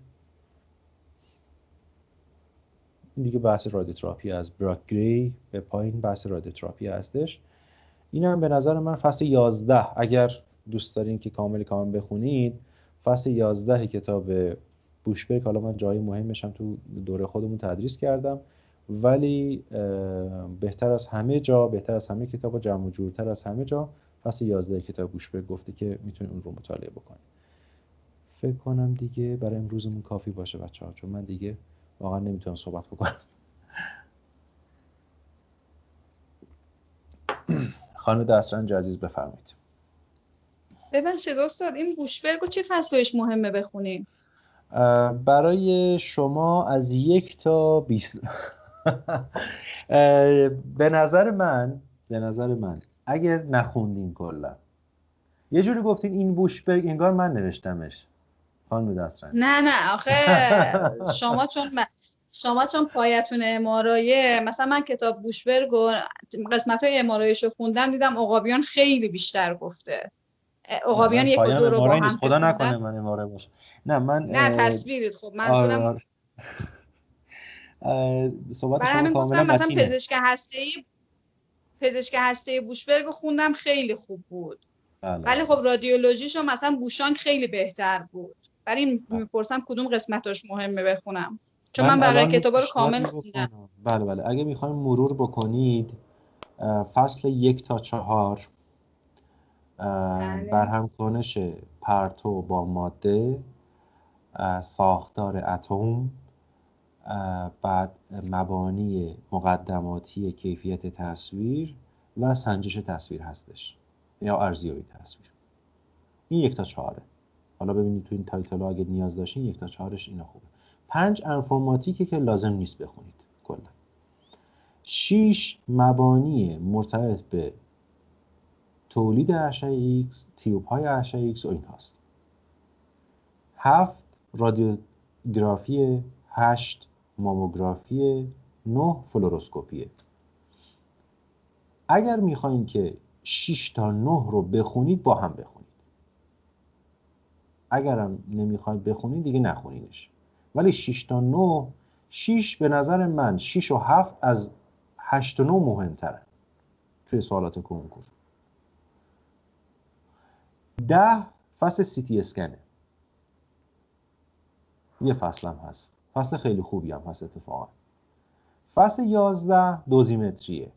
دیگه بحث رادیوتراپی از براک-گری به پایین بحث رادیوتراپی هستش. این هم به نظر من فصل 11 اگر دوست دارین که کامل بخونید، فصل 11 کتاب بوشبرگ، حالا من جای مهمش هم تو دوره خودمون تدریس کردم، ولی بهتر از همه جا، بهتر از همه کتابا، جمع و جورتر از همه جا، فصل 11 کتاب بوشبرگ گفته که میتونید اون رو مطالعه بکنید. فکر کنم دیگه برای امروزمون کافی باشه بچه‌ها، چون من دیگه واقعا نمیتونم صحبت بکنم. خانم دسترنج عزیز بفرمایید. ببخشید استاد، این بوشبرگو چه فصل بهش مهمه بخونیم؟ برای شما از 1 تا 20. به نظر من اگر نخوندین کلا، یه جوری گفتین این بوشبرگ انگار من نوشتمش. خانم دسترنج نه آخه شما چون پایتون امارایه، مثلا من کتاب بوشبرگ و قسمت‌های امارایش رو خوندم، دیدم عقابیان خیلی بیشتر گفته. عقابیان یک و دو رو با هم خدا نکنه من اماره باشه. نه تصویرت، خب منظورم صحبت برای شما همین کاملا گفتم مثلا متینه. پزشک هسته‌ای بوشبرگ رو خوندم، خیلی خوب بود. بله. ولی خب رادیولوژیشو مثلا بوشانگ خیلی بهتر بود. برای این میپرسم کدوم قسمتاش مهمه بخونم، چون من بقیه کتابا رو کامل خوندم. بله اگه میخوایم مرور بکنید، فصل 1 تا 4 برهمکنش پرتو با ماده، ساختار اتم، بعد مبانی مقدماتی کیفیت تصویر و سنجش تصویر هستش، یا ارزیابی تصویر. این 1 تا 4. حالا ببینید تو این تایتل ها اگه نیاز داشتین 1 تا 4ش اینا خوبه. 5 انفورماتیکه که لازم نیست بخونید کلا. 6 مبانی مرتبط به تولید اشعه X، تیوب‌های اشعه X و این هاست. 7 رادیوگرافی، 8 ماموگرافی، 9 فلوروسکوپیه. اگر میخواین که 6 تا 9 رو بخونید با هم بخونید. اگرم نمیخواید بخونید دیگه نخونینش. ولی 6 تا 9، 6 به نظر من 6 و 7 از 8 و 9 مهمتره توی سوالات کنکور. 10 فصل سی تی اسکنه. یه فصل هم هست. فصل خیلی خوبی هم هست اتفاقا. فصل 11 دوزیمتریه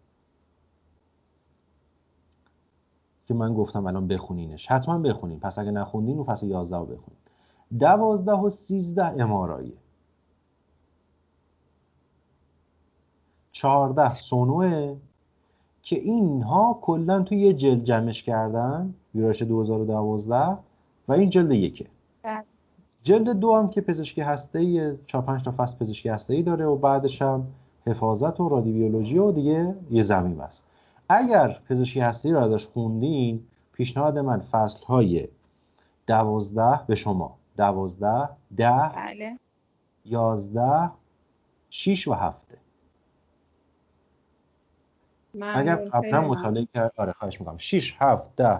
که من گفتم الان بخونینش. حتما بخونین. پس اگه نخوندین اون فصل 11 رو بخونین. 12 و 13 اماراییه. 14 سونوه که اینها کلا توی یه جلد جمعش کردن، ویرایش 2012 و این جلد یکه. جلد 2 هم که پزشکی هسته‌ای 4-5 تا فصل پزشکی هسته‌ای داره و بعدش هم حفاظت و رادیوبیولوژی و دیگه یه زمین است. اگر پزشکی هسته‌ای رو ازش خوندین، پیشنهاد من فصل‌های 12 به شما 12 10 بله 11 6 و 7. اگر قبلا مطالعه کرد خواهش می‌کنم 6 7 10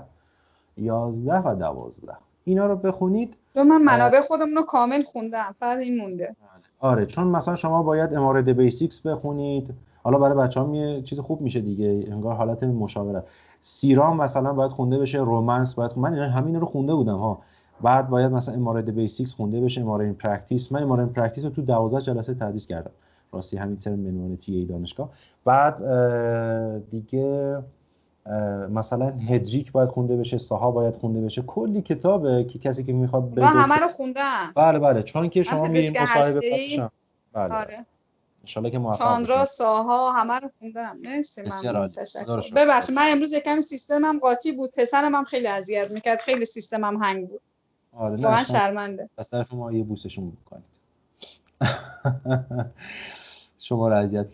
11 و 12 اینا رو بخونید. چون من منابع خودمون رو کامل خوندم، فقط این مونده. آره چون مثلا شما باید امارد بیسیکس بخونید. حالا برای بچه‌ها یه چیز خوب میشه دیگه، انگار حالت مشاوره. سیرام مثلا باید خونده بشه، رومانس باید من همین رو خونده بودم ها. بعد باید مثلا امارد بیسیکس خونده بشه، امارد پرکتیس. من امارد پرکتیس رو تو 12 جلسه تدریس کردم. راستی همین ترم منوان تی ای دانشگاه. بعد دیگه مثلا هدریک باید خونده بشه، ساها باید خونده بشه. کلی کتابه که کسی که میخواد من همه رو خوندم. بله چون که شما میرین مصاحبه هستی. بله آره ان شاءالله که موفق چاندرا بشین. ساها همه رو خوندم. مرسی بسیار ممنون. عالی. تشکر. ببخشید من امروز یکم سیستمم قاطی بود، پسرم هم خیلی اذیت میکرد، خیلی سیستمم هنگ بود. آره واقعا شرمنده. از طرف ما یه بوسشون بکنید. شما رو اذیت